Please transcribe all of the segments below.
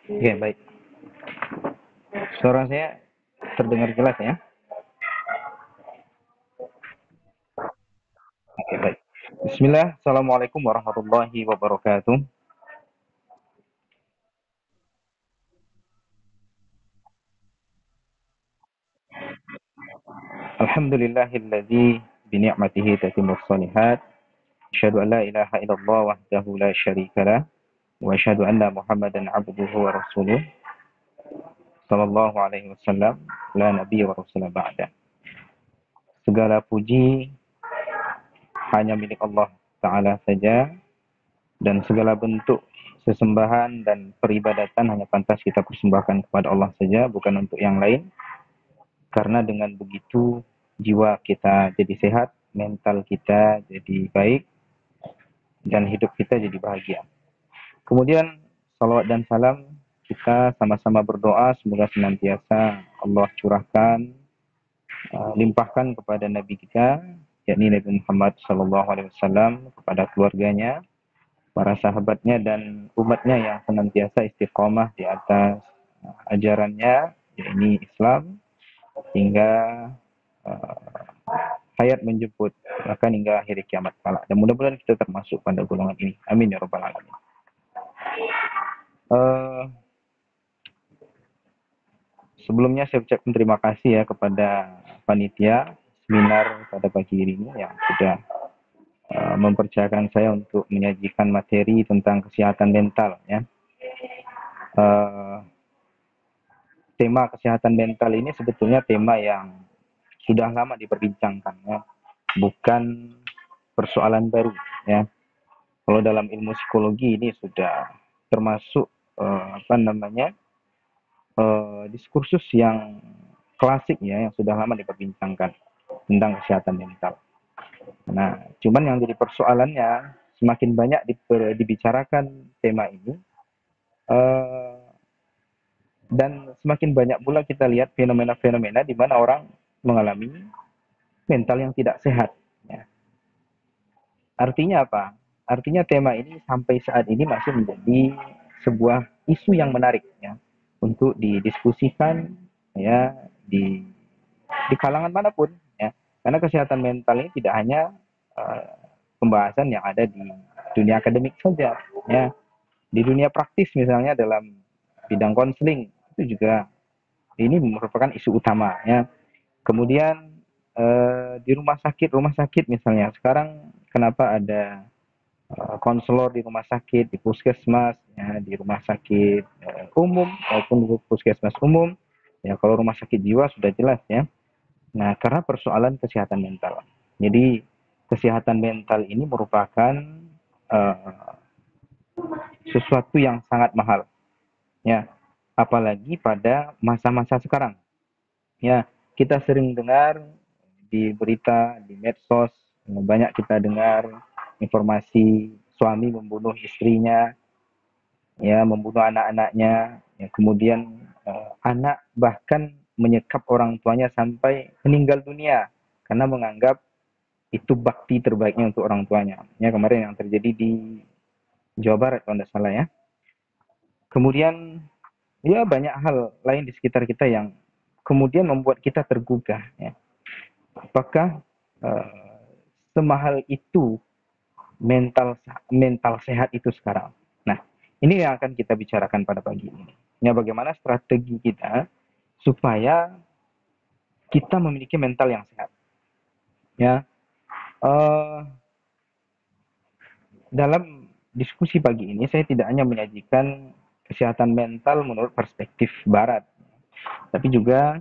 Oke, baik. Suara saya terdengar jelas ya? Oke, baik. Bismillah. Assalamualaikum warahmatullahi wabarakatuh. Alhamdulillahilladzi bini'matihi tatimmus shalihat. Asyhadu an la ilaha illallah wahdahu la syarikalah wa asyhadu anna Muhammadan abduhu wa rasuluh sallallahu alaihi wasallam la nabiyya wa rasula ba'da. Segala puji hanya milik Allah Ta'ala saja dan segala bentuk sesembahan dan peribadatan hanya pantas kita persembahkan kepada Allah saja, bukan untuk yang lain. Karena dengan begitu jiwa kita jadi sehat, mental kita jadi baik, dan hidup kita jadi bahagia. Kemudian salawat dan salam kita sama-sama berdoa semoga senantiasa Allah curahkan, limpahkan kepada Nabi kita, yakni Nabi Muhammad SAW, kepada keluarganya, para sahabatnya dan umatnya yang senantiasa istiqomah di atas ajarannya, yakni Islam, hingga uh, hayat menjemput, bahkan hingga akhir kiamat kala. Dan mudah-mudahan kita termasuk pada golongan ini. Amin ya rabbal alamin. Uh, Sebelumnya saya ucapkan terima kasih ya kepada panitia seminar pada pagi ini yang sudah mempercayakan saya untuk menyajikan materi tentang kesehatan mental ya. Uh, Tema kesehatan mental ini sebetulnya tema yang sudah lama diperbincangkan ya, bukan persoalan baru ya. Kalau dalam ilmu psikologi ini sudah termasuk apa namanya diskursus yang klasik ya, yang sudah lama diperbincangkan tentang kesehatan mental. Nah, cuman yang jadi persoalannya semakin banyak dibicarakan tema ini, eh, dan semakin banyak pula kita lihat fenomena-fenomena di mana orang mengalami mental yang tidak sehat. Ya. Artinya apa? Artinya tema ini sampai saat ini masih menjadi sebuah isu yang menarik ya untuk didiskusikan ya di kalangan manapun ya. Karena kesehatan mental ini tidak hanya uh, pembahasan yang ada di dunia akademik saja ya. Di dunia praktis misalnya dalam bidang konseling itu juga ini merupakan isu utama ya. Kemudian di rumah sakit misalnya sekarang kenapa ada konselor di rumah sakit, di puskesmas, ya, di rumah sakit umum maupun di puskesmas umum. Ya, kalau rumah sakit jiwa sudah jelas ya. Nah, karena persoalan kesehatan mental. Jadi kesehatan mental ini merupakan uh, sesuatu yang sangat mahal, ya. Apalagi pada masa-masa sekarang. Ya, kita sering dengar di berita, di medsos, banyak kita dengar informasi suami membunuh istrinya, ya, membunuh anak-anaknya, ya, kemudian anak bahkan menyekap orang tuanya sampai meninggal dunia karena menganggap itu bakti terbaiknya untuk orang tuanya. Ya, kemarin yang terjadi di Jawa Barat kalau tidak salah ya. Kemudian ya banyak hal lain di sekitar kita yang kemudian membuat kita tergugah ya. Apakah uh, semahal itu mental mental sehat itu sekarang? Nah, ini yang akan kita bicarakan pada pagi ini. Ya, bagaimana strategi kita supaya kita memiliki mental yang sehat. Ya, uh, dalam diskusi pagi ini saya tidak hanya menyajikan kesehatan mental menurut perspektif Barat, tapi juga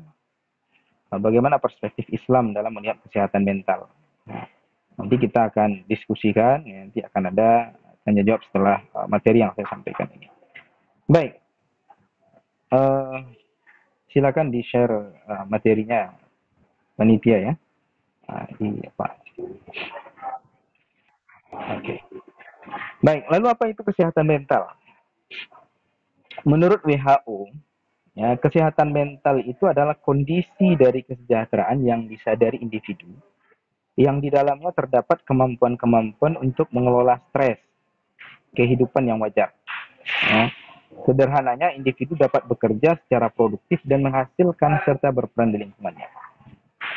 bagaimana perspektif Islam dalam melihat kesehatan mental. Nah, nanti kita akan diskusikan, ya, nanti akan ada tanya jawab setelah materi yang saya sampaikan ini. Baik, uh, silakan di share materinya panitia ya. Di apa? Oke. Okay. Baik, lalu apa itu kesehatan mental? Menurut WHO, ya, kesehatan mental itu adalah kondisi dari kesejahteraan yang disadari individu yang di dalamnya terdapat kemampuan-kemampuan untuk mengelola stres, kehidupan yang wajar. Ya. Sederhananya, individu dapat bekerja secara produktif dan menghasilkan serta berperan di lingkungannya.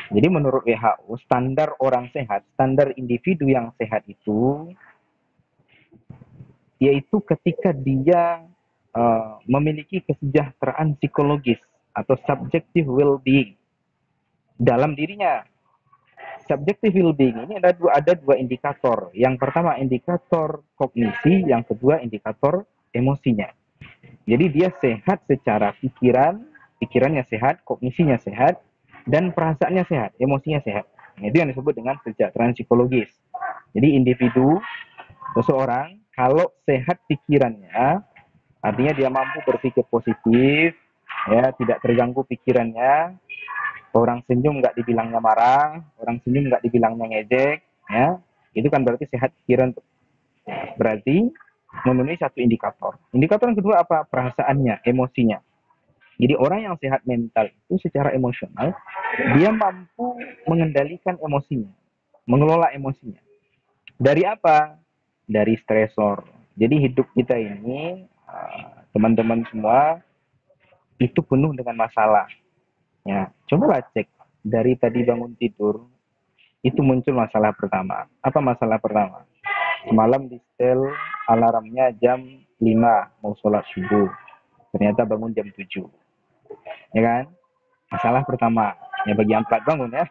Jadi menurut WHO, standar orang sehat, standar individu yang sehat itu yaitu ketika dia memiliki kesejahteraan psikologis atau subjective well-being dalam dirinya. Subjective well-being ini ada dua indikator. Yang pertama indikator kognisi, yang kedua indikator emosinya. Jadi dia sehat secara pikiran, pikirannya sehat, kognisinya sehat, dan perasaannya sehat, emosinya sehat. Nah, itu yang disebut dengan kesejahteraan psikologis. Jadi individu, seseorang, kalau sehat pikirannya, artinya dia mampu berpikir positif, ya tidak terganggu pikirannya, orang senyum nggak dibilangnya marah, orang senyum nggak dibilangnya ngejek, ya itu kan berarti sehat pikiran. Berarti memenuhi satu indikator. Indikator yang kedua apa? Perasaannya, emosinya. Jadi orang yang sehat mental itu secara emosional, dia mampu mengendalikan emosinya, mengelola emosinya. Dari apa? Dari stresor. Jadi hidup kita ini, teman-teman semua, itu penuh dengan masalah. Ya, cobalah cek dari tadi bangun tidur, itu muncul masalah pertama. Apa masalah pertama? Semalam di setel alarmnya jam 5 mau sholat subuh. Ternyata bangun jam 7. Ya kan? Masalah pertama. Ya bagi yang telat bangun ya.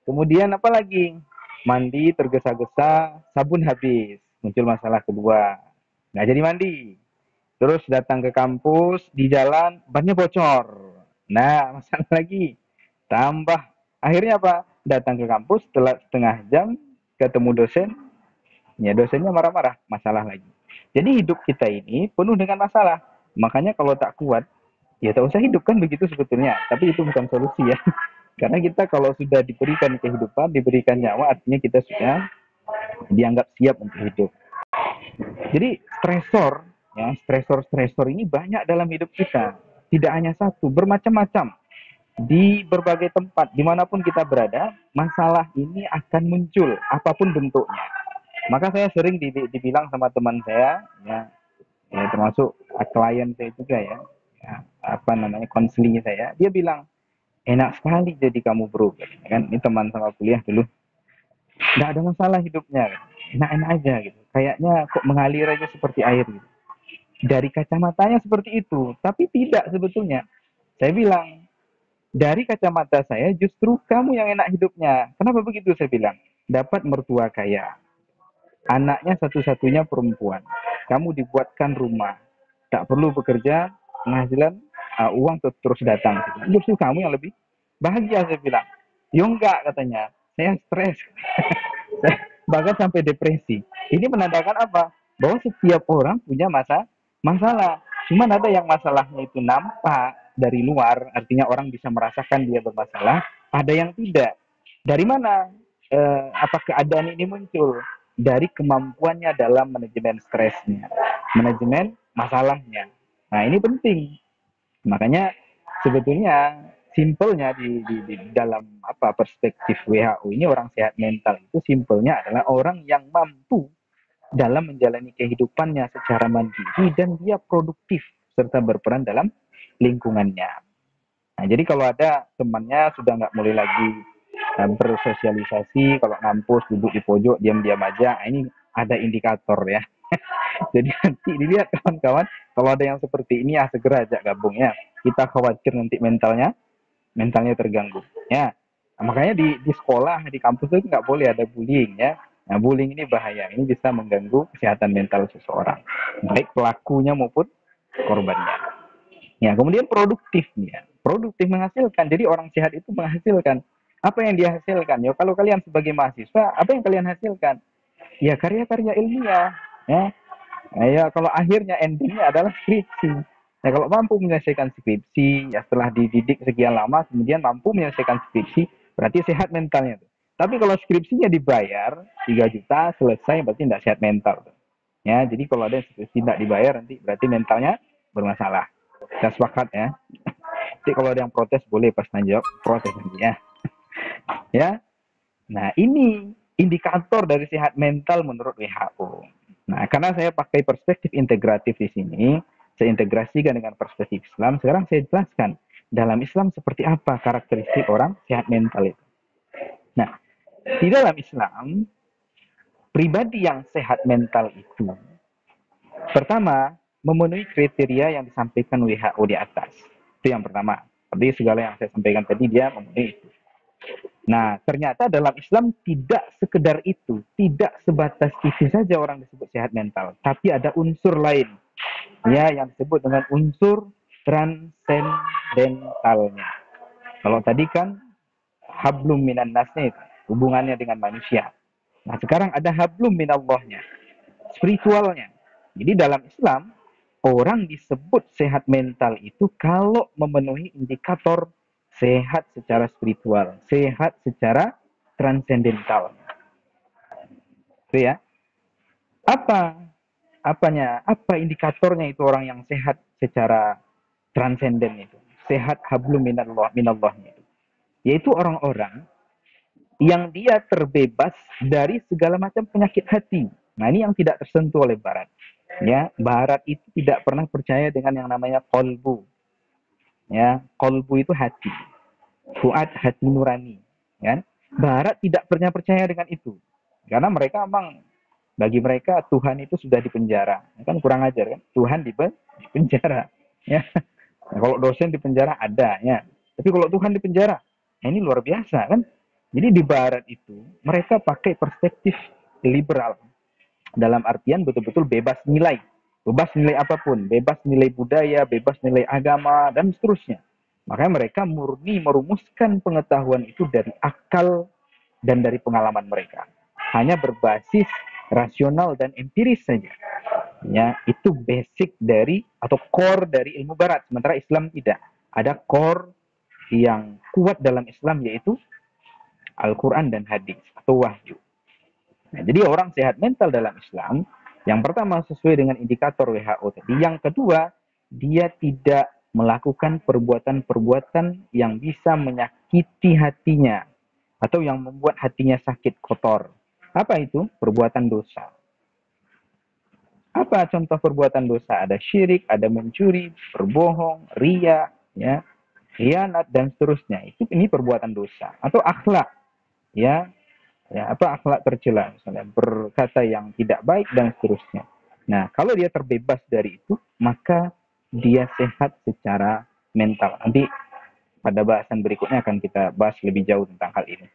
Kemudian apa lagi? Mandi tergesa-gesa, sabun habis. Muncul masalah kedua. Nggak jadi mandi. Terus datang ke kampus, di jalan, bannya bocor. Nah, masalah lagi. Tambah. Akhirnya apa? Datang ke kampus, telat setengah jam, ketemu dosen, ya dosennya marah-marah, masalah lagi. Jadi hidup kita ini penuh dengan masalah. Makanya kalau tak kuat, ya tak usah hidup kan begitu sebetulnya. Tapi itu bukan solusi ya. Karena kita kalau sudah diberikan kehidupan, diberikan nyawa, artinya kita sudah dianggap siap untuk hidup. Jadi stresor, ya stresor-stresor ini banyak dalam hidup kita. Tidak hanya satu, bermacam-macam. Di berbagai tempat, dimanapun kita berada, masalah ini akan muncul, apapun bentuknya. Maka saya sering dibilang sama teman saya, ya termasuk klien saya juga ya apa namanya konseling saya, dia bilang enak sekali jadi kamu bro, kan ini teman sama kuliah dulu, nggak ada masalah hidupnya, enak-enak aja gitu, kayaknya kok mengalir aja seperti air gitu. Dari kacamatanya seperti itu, tapi tidak sebetulnya. Saya bilang dari kacamata saya justru kamu yang enak hidupnya. Kenapa begitu saya bilang? Dapat mertua kaya, anaknya satu-satunya perempuan. Kamu dibuatkan rumah. Tak perlu bekerja, penghasilan, uang terus datang. Justru kamu yang lebih bahagia, saya bilang. Yo enggak, katanya. Saya stres. Bahkan sampai depresi. Ini menandakan apa? Bahwa setiap orang punya masalah. Cuman ada yang masalahnya itu nampak dari luar, artinya orang bisa merasakan dia bermasalah. Ada yang tidak. Dari mana apa keadaan ini muncul? Dari kemampuannya dalam manajemen stresnya, manajemen masalahnya. Nah ini penting. Makanya sebetulnya simpelnya di dalam apa perspektif WHO ini, orang sehat mental itu simpelnya adalah orang yang mampu dalam menjalani kehidupannya secara mandiri dan dia produktif serta berperan dalam lingkungannya. Nah, jadi kalau ada temannya sudah nggak mulai lagi bersosialisasi, kalau ngampus duduk di pojok diam-diam aja, nah ini ada indikator ya. Jadi nanti dilihat kawan-kawan, kalau ada yang seperti ini ya segera ajak gabung ya. Kita khawatir nanti mentalnya terganggu. Ya, nah, makanya di sekolah, di kampus itu nggak boleh ada bullying ya. Nah, bullying ini bahaya, ini bisa mengganggu kesehatan mental seseorang, baik pelakunya maupun korbannya. Ya, kemudian produktifnya, produktif menghasilkan. Jadi orang sehat itu menghasilkan. Apa yang dia hasilkan? Ya, kalau kalian sebagai mahasiswa, apa yang kalian hasilkan? Ya, karya-karya ilmiah. Ya, nah, ya kalau akhirnya endingnya adalah skripsi. Ya kalau mampu menyelesaikan skripsi, ya setelah dididik sekian lama, kemudian mampu menyelesaikan skripsi, berarti sehat mentalnya tuh. Tapi kalau skripsinya dibayar 3 juta selesai, berarti tidak sehat mental tuh. Ya, jadi kalau ada skripsi tidak dibayar, nanti berarti mentalnya bermasalah. Kita sepakat ya. Jadi kalau ada yang protes boleh pas nanya jawab protes nanti ya. Ya. Nah, ini indikator dari sehat mental menurut WHO. Nah, karena saya pakai perspektif integratif di sini, saya integrasikan dengan perspektif Islam. Sekarang saya jelaskan dalam Islam seperti apa karakteristik orang sehat mental itu. Nah, di dalam Islam, pribadi yang sehat mental itu pertama memenuhi kriteria yang disampaikan WHO di atas. Itu yang pertama. Jadi segala yang saya sampaikan tadi dia memenuhi itu. Nah, ternyata dalam Islam tidak sekedar itu, tidak sebatas itu saja orang disebut sehat mental, tapi ada unsur lain, ya, yang disebut dengan unsur transendentalnya. Kalau tadi kan hablum minan nasnya itu, hubungannya dengan manusia. Nah, sekarang ada hablum minallahnya, spiritualnya. Jadi dalam Islam, orang disebut sehat mental itu kalau memenuhi indikator sehat secara spiritual, sehat secara transendental. Itu ya. Apa apa indikatornya itu orang yang sehat secara transenden itu? Sehat hablum minallahnya itu. Yaitu orang-orang yang dia terbebas dari segala macam penyakit hati. Nah, ini yang tidak tersentuh oleh Barat. Ya, Barat itu tidak pernah percaya dengan yang namanya kolbu. Ya, kolbu itu hati. Fuad, hati nurani. Kan? Barat tidak pernah percaya dengan itu. Karena mereka memang bagi mereka Tuhan itu sudah di penjara. Kan kurang ajar kan? Tuhan di penjara. Ya. Nah, kalau dosen di penjara ada ya. Tapi kalau Tuhan di penjara, nah ini luar biasa kan? Jadi di barat itu mereka pakai perspektif liberal. Dalam artian betul-betul bebas nilai. Bebas nilai apapun, bebas nilai budaya, bebas nilai agama dan seterusnya. Makanya mereka murni merumuskan pengetahuan itu dari akal dan dari pengalaman mereka. Hanya berbasis rasional dan empiris saja. Ya, itu basic dari atau core dari ilmu barat. Sementara Islam tidak. Ada core yang kuat dalam Islam yaitu Al-Quran dan hadis atau wahyu. Nah, jadi orang sehat mental dalam Islam, yang pertama sesuai dengan indikator WHO tadi. Yang kedua, dia tidak melakukan perbuatan-perbuatan yang bisa menyakiti hatinya atau yang membuat hatinya sakit kotor. Apa itu? Perbuatan dosa. Apa contoh perbuatan dosa? Ada syirik, ada mencuri, berbohong, ria, ya, khianat dan seterusnya. Ini perbuatan dosa atau akhlak, ya. Ya, apa akhlak tercela, misalnya berkata yang tidak baik dan seterusnya. Nah, kalau dia terbebas dari itu, maka dia sehat secara mental. Nanti pada bahasan berikutnya akan kita bahas lebih jauh tentang hal ini.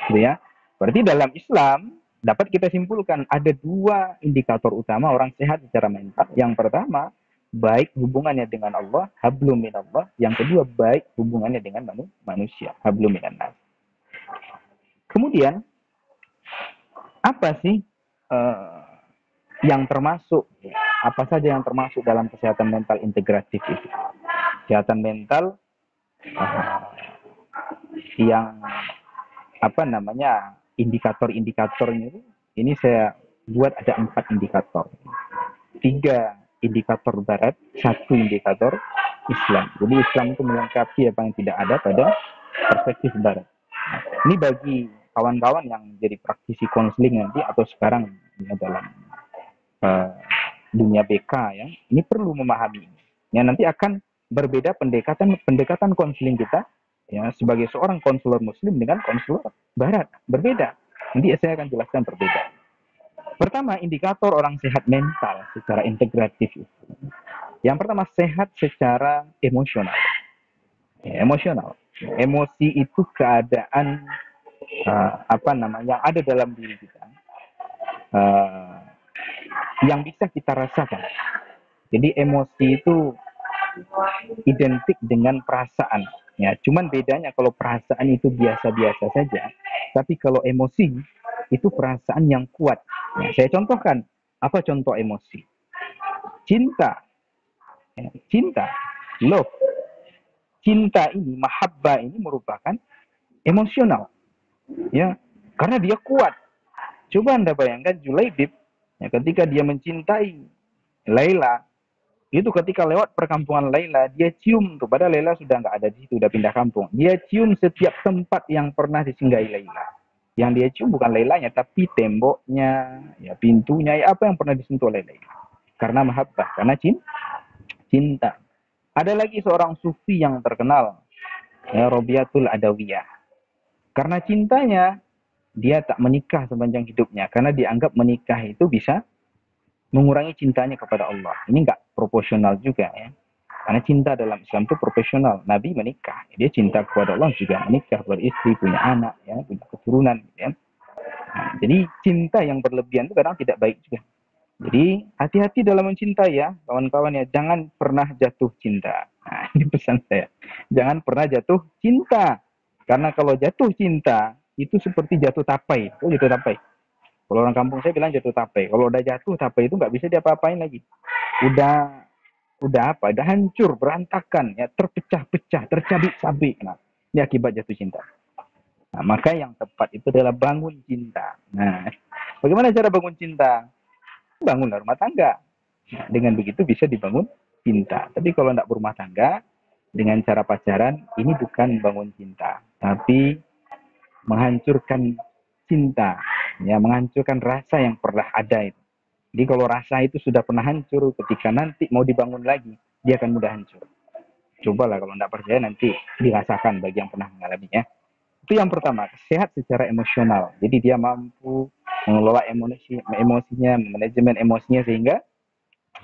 Gitu ya. Berarti dalam Islam dapat kita simpulkan ada dua indikator utama orang sehat secara mental. Yang pertama, baik hubungannya dengan Allah, hablum minallah. Yang kedua, baik hubungannya dengan manusia, hablum minannas. Kemudian, apa sih yang termasuk, apa saja yang termasuk dalam kesehatan mental integratif itu? Kesehatan mental yang apa namanya indikator-indikatornya ini saya buat ada 4 indikator. 3 indikator barat, 1 indikator Islam. Jadi Islam itu melengkapi apa yang tidak ada pada perspektif barat. Ini bagi kawan-kawan yang jadi praktisi konseling nanti atau sekarang ya, dalam dunia BK ya, ini perlu memahami ini. Ya, nanti akan berbeda pendekatan konseling kita ya sebagai seorang konselor muslim dengan konselor barat, berbeda. Nanti saya akan jelaskan perbedaan. Pertama, indikator orang sehat mental secara integratif itu. Yang pertama, sehat secara emosional. Ya, emosional. Emosi itu keadaan apa namanya yang ada dalam diri kita yang bisa kita rasakan. Jadi emosi itu identik dengan perasaan. Ya, cuman bedanya kalau perasaan itu biasa-biasa saja, tapi kalau emosi itu perasaan yang kuat. Ya, saya contohkan, apa contoh emosi? Cinta, ya, cinta, love. Cinta ini, mahabbah ini merupakan emosional, ya, karena dia kuat. Coba Anda bayangkan Julaibib, ya, ketika dia mencintai Laila, itu ketika lewat perkampungan Laila, dia cium tuh, padahal Laila sudah nggak ada di situ, udah pindah kampung. Dia cium setiap tempat yang pernah disinggahi Laila. Yang dia cium bukan Lailanya, tapi temboknya, ya pintunya, ya apa yang pernah disentuh oleh Laila. Karena mahabbah, karena cinta. Ada lagi seorang sufi yang terkenal, ya, Robiatul Adawiyah. Karena cintanya, dia tak menikah sepanjang hidupnya. Karena dianggap menikah itu bisa mengurangi cintanya kepada Allah. Ini nggak proporsional juga ya. Karena cinta dalam Islam itu profesional. Nabi menikah, dia cinta kepada Allah juga menikah, beristri, punya anak, ya, punya keturunan. Ya. Nah, jadi cinta yang berlebihan itu kadang tidak baik juga. Jadi hati-hati dalam mencintai ya, kawan-kawan ya. Jangan pernah jatuh cinta. Nah, ini pesan saya. Jangan pernah jatuh cinta. Karena kalau jatuh cinta, itu seperti jatuh tapai. Itu jatuh tapai. Kalau orang kampung saya bilang jatuh tapai. Kalau udah jatuh tapai itu nggak bisa diapa-apain lagi. Udah udah apa? Udah hancur, berantakan, ya, terpecah-pecah, tercabik-cabik. Nah, ini akibat jatuh cinta. Nah, maka yang tepat itu adalah bangun cinta. Nah, bagaimana cara bangun cinta? Bangun rumah tangga. Nah, dengan begitu bisa dibangun cinta. Tapi kalau tidak berumah tangga, dengan cara pacaran, ini bukan bangun cinta, tapi menghancurkan cinta, ya, menghancurkan rasa yang pernah ada itu. Jadi kalau rasa itu sudah pernah hancur, ketika nanti mau dibangun lagi, dia akan mudah hancur. Cobalah kalau tidak percaya nanti dirasakan bagi yang pernah mengalaminya. Itu yang pertama, sehat secara emosional. Jadi dia mampu mengelola emosinya, manajemen emosinya sehingga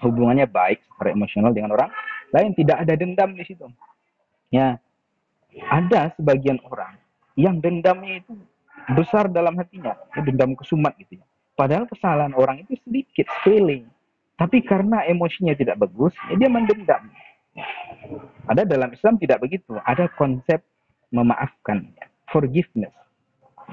hubungannya baik secara emosional dengan orang lain, tidak ada dendam di situ. Ya, ada sebagian orang yang dendamnya itu besar dalam hatinya, dendam kesumat gitu ya. Padahal kesalahan orang itu sedikit, sepele. Tapi karena emosinya tidak bagus, ya dia mendendam. Ada dalam Islam tidak begitu. Ada konsep memaafkan, ya, forgiveness.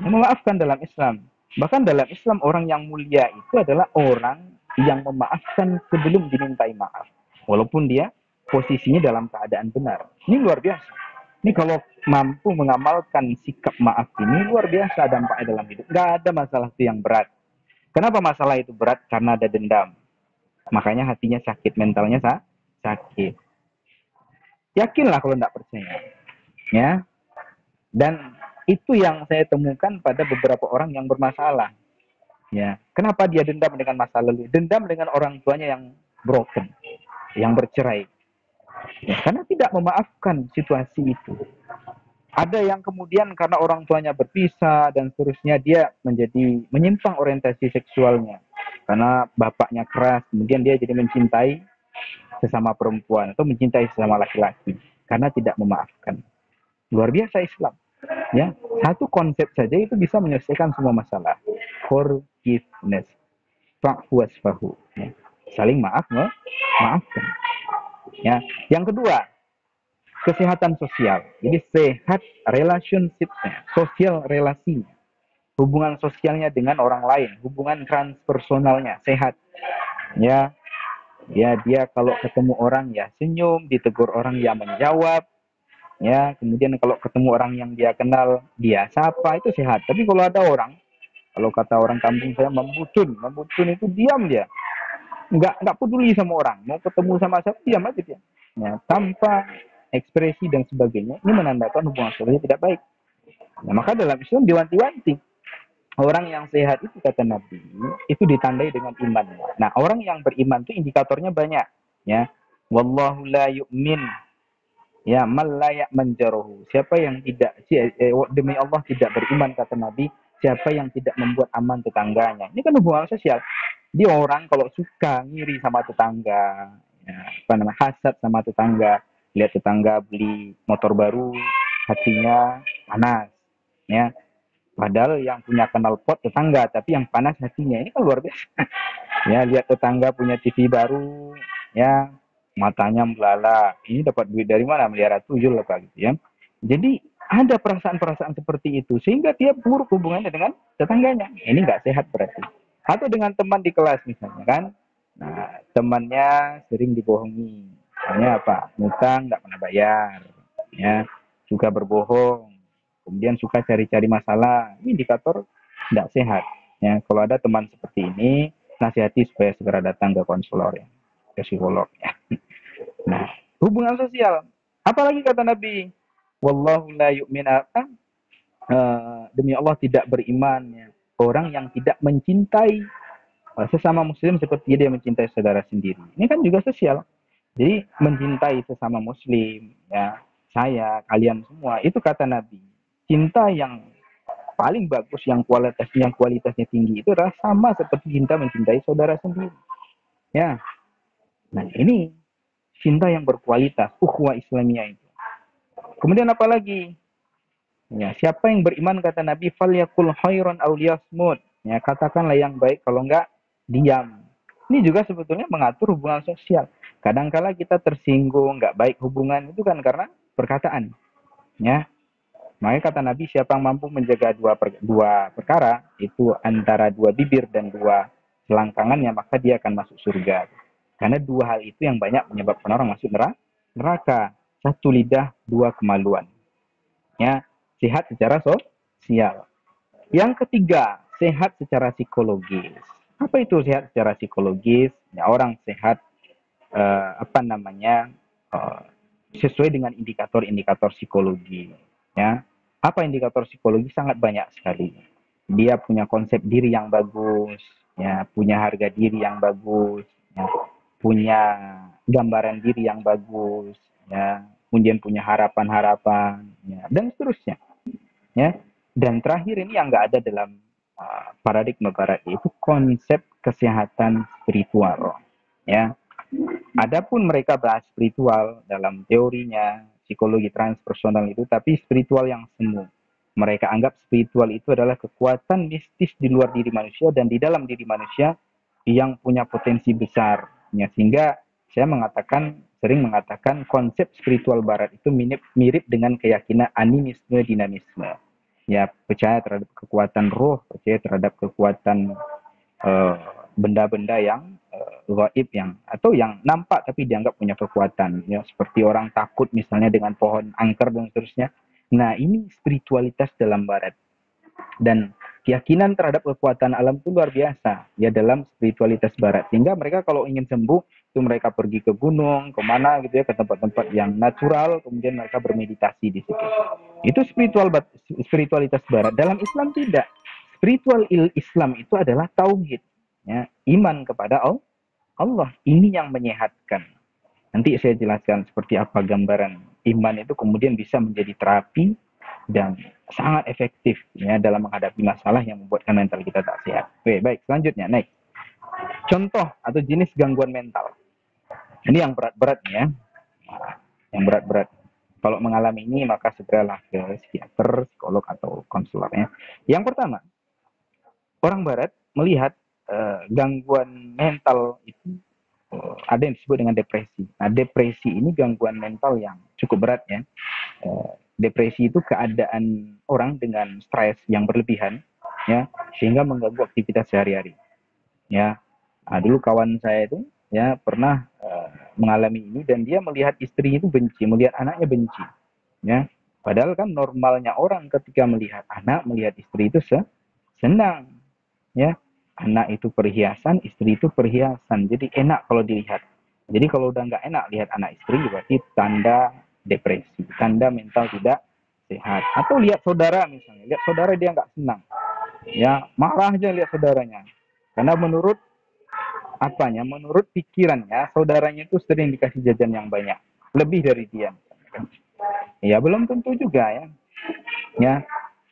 Memaafkan dalam Islam. Bahkan dalam Islam orang yang mulia itu adalah orang yang memaafkan sebelum dimintai maaf. Walaupun dia posisinya dalam keadaan benar. Ini luar biasa. Ini kalau mampu mengamalkan sikap maaf ini luar biasa dampaknya dalam hidup. Nggak ada masalah itu yang berat. Kenapa masalah itu berat? Karena ada dendam. Makanya hatinya sakit, mentalnya sakit. Yakinlah kalau tidak percaya. Ya. Dan itu yang saya temukan pada beberapa orang yang bermasalah. Ya. Kenapa dia dendam dengan masa lalu? Dendam dengan orang tuanya yang broken, yang bercerai. Ya, karena tidak memaafkan situasi itu. Ada yang kemudian karena orang tuanya berpisah dan seterusnya dia menjadi menyimpang orientasi seksualnya. Karena bapaknya keras, kemudian dia jadi mencintai sesama perempuan atau mencintai sesama laki-laki karena tidak memaafkan. Luar biasa Islam. Ya, satu konsep saja itu bisa menyelesaikan semua masalah. Forgiveness. Fa'fu wasfahu. Ya. Saling maafkan. Ya. Yang kedua, kesehatan sosial. Jadi sehat relationship-nya, sosial relasi, hubungan sosialnya dengan orang lain, hubungan transpersonalnya sehat. Ya, ya dia kalau ketemu orang ya senyum, ditegur orang ya menjawab. Ya, kemudian kalau ketemu orang yang dia kenal, dia sapa, itu sehat. Tapi kalau ada orang, kalau kata orang kampung saya membutun itu diam dia. Nggak peduli sama orang, mau ketemu sama siapa diam aja dia. Ya, tanpa ekspresi dan sebagainya, ini menandakan hubungan sosialnya tidak baik. Nah, maka dalam Islam diwanti-wanti. Orang yang sehat itu kata Nabi, itu ditandai dengan iman. Nah, orang yang beriman itu indikatornya banyak. Ya, wallahu la yu'min. Ya, malayak menjarohu. Siapa yang tidak, demi Allah tidak beriman kata Nabi, siapa yang tidak membuat aman tetangganya. Ini kan hubungan sosial. Dia orang kalau suka ngiri sama tetangga, ya, apa namanya, hasad sama tetangga, lihat tetangga beli motor baru, hatinya panas, ya. Padahal yang punya knalpot tetangga, tapi yang panas hatinya. Ini kan luar biasa. Ya, lihat tetangga punya TV baru, ya, matanya melala. Ini dapat duit dari mana? Melihara tuyul apa gitu ya. Jadi ada perasaan-perasaan seperti itu sehingga dia buruk hubungannya dengan tetangganya. Ini nggak sehat berarti. Atau dengan teman di kelas misalnya kan. Nah, temannya sering dibohongi. Misalnya apa? Ngutang nggak pernah bayar. Ya, suka berbohong. Kemudian suka cari-cari masalah. Ini indikator tidak sehat. Ya, kalau ada teman seperti ini, nasihati supaya segera datang ke konselor ya, ke psikolog ya. Nah, hubungan sosial. Apalagi kata Nabi, wallahu la yu'min demi Allah tidak beriman ya. Orang yang tidak mencintai sesama muslim seperti dia mencintai saudara sendiri. Ini kan juga sosial. Jadi mencintai sesama muslim, ya, saya, kalian semua, itu kata Nabi. Cinta yang paling bagus, yang kualitasnya tinggi itu adalah sama seperti cinta mencintai saudara sendiri. Ya, nah ini cinta yang berkualitas, ukhuwah Islamiyah itu. Kemudian apa lagi? Ya, siapa yang beriman kata Nabi, falyakul khairan aw liyasmut. Ya, katakanlah yang baik, kalau enggak diam. Ini juga sebetulnya mengatur hubungan sosial. Kadangkala kita tersinggung, enggak baik hubungan itu kan karena perkataan. Ya, makanya kata Nabi, siapa yang mampu menjaga dua perkara, itu antara dua bibir dan dua selangkangannya, maka dia akan masuk surga. Karena dua hal itu yang banyak menyebabkan orang masuk neraka. Satu lidah, dua kemaluan. Ya, sehat secara sosial. Yang ketiga, sehat secara psikologis. Apa itu sehat secara psikologis? Ya, orang sehat apa namanya eh, sesuai dengan indikator-indikator psikologi. Ya, apa indikator psikologi? Sangat banyak sekali. Dia punya konsep diri yang bagus, ya, punya harga diri yang bagus, ya, punya gambaran diri yang bagus, ya, kemudian punya harapan-harapan, ya, dan seterusnya. Ya, dan terakhir ini yang nggak ada dalam paradigma barat itu konsep kesehatan spiritual. Ya, adapun mereka bahas spiritual dalam teorinya psikologi transpersonal itu, tapi spiritual yang semu. Mereka anggap spiritual itu adalah kekuatan mistis di luar diri manusia dan di dalam diri manusia yang punya potensi besar. Ya, sehingga saya sering mengatakan konsep spiritual barat itu mirip dengan keyakinan animisme dinamisme. Ya, percaya terhadap kekuatan roh, percaya terhadap kekuatan eh, benda-benda yang gaib, yang atau yang nampak tapi dianggap punya kekuatan, ya, seperti orang takut misalnya dengan pohon angker dan seterusnya. Nah, ini spiritualitas dalam barat, dan keyakinan terhadap kekuatan alam itu luar biasa ya dalam spiritualitas barat, sehingga mereka kalau ingin sembuh itu mereka pergi ke gunung, kemana gitu ya, ke tempat-tempat yang natural, kemudian mereka bermeditasi di situ. Itu spiritualitas barat. Dalam Islam tidak. Spiritual Islam itu adalah tauhid, ya, iman kepada Allah. Ini yang menyehatkan. Nanti saya jelaskan seperti apa gambaran iman itu kemudian bisa menjadi terapi dan sangat efektif ya dalam menghadapi masalah yang membuatkan mental kita tak sehat. Oke, baik, selanjutnya next. Contoh atau jenis gangguan mental. Ini yang berat-berat ya. Yang berat-berat. Kalau mengalami ini maka segeralah ke psikiater, psikolog atau konselor ya. Yang pertama, orang barat melihat gangguan mental itu ada yang disebut dengan depresi. Nah, depresi ini gangguan mental yang cukup berat ya. Depresi itu keadaan orang dengan stres yang berlebihan, ya, sehingga mengganggu aktivitas sehari-hari. Ya, nah, dulu kawan saya itu ya pernah mengalami ini, dan dia melihat istrinya itu benci, melihat anaknya benci. Ya, padahal kan normalnya orang ketika melihat anak, melihat istri itu senang. Ya, anak itu perhiasan, istri itu perhiasan, jadi enak kalau dilihat. Jadi kalau udah nggak enak lihat anak istri, berarti tanda depresi, tanda mental tidak sehat. Atau lihat saudara misalnya, lihat saudara dia nggak senang, ya marah aja lihat saudaranya, karena menurut pikirannya saudaranya itu sering dikasih jajan yang banyak, lebih dari dia. Ya belum tentu juga ya, ya,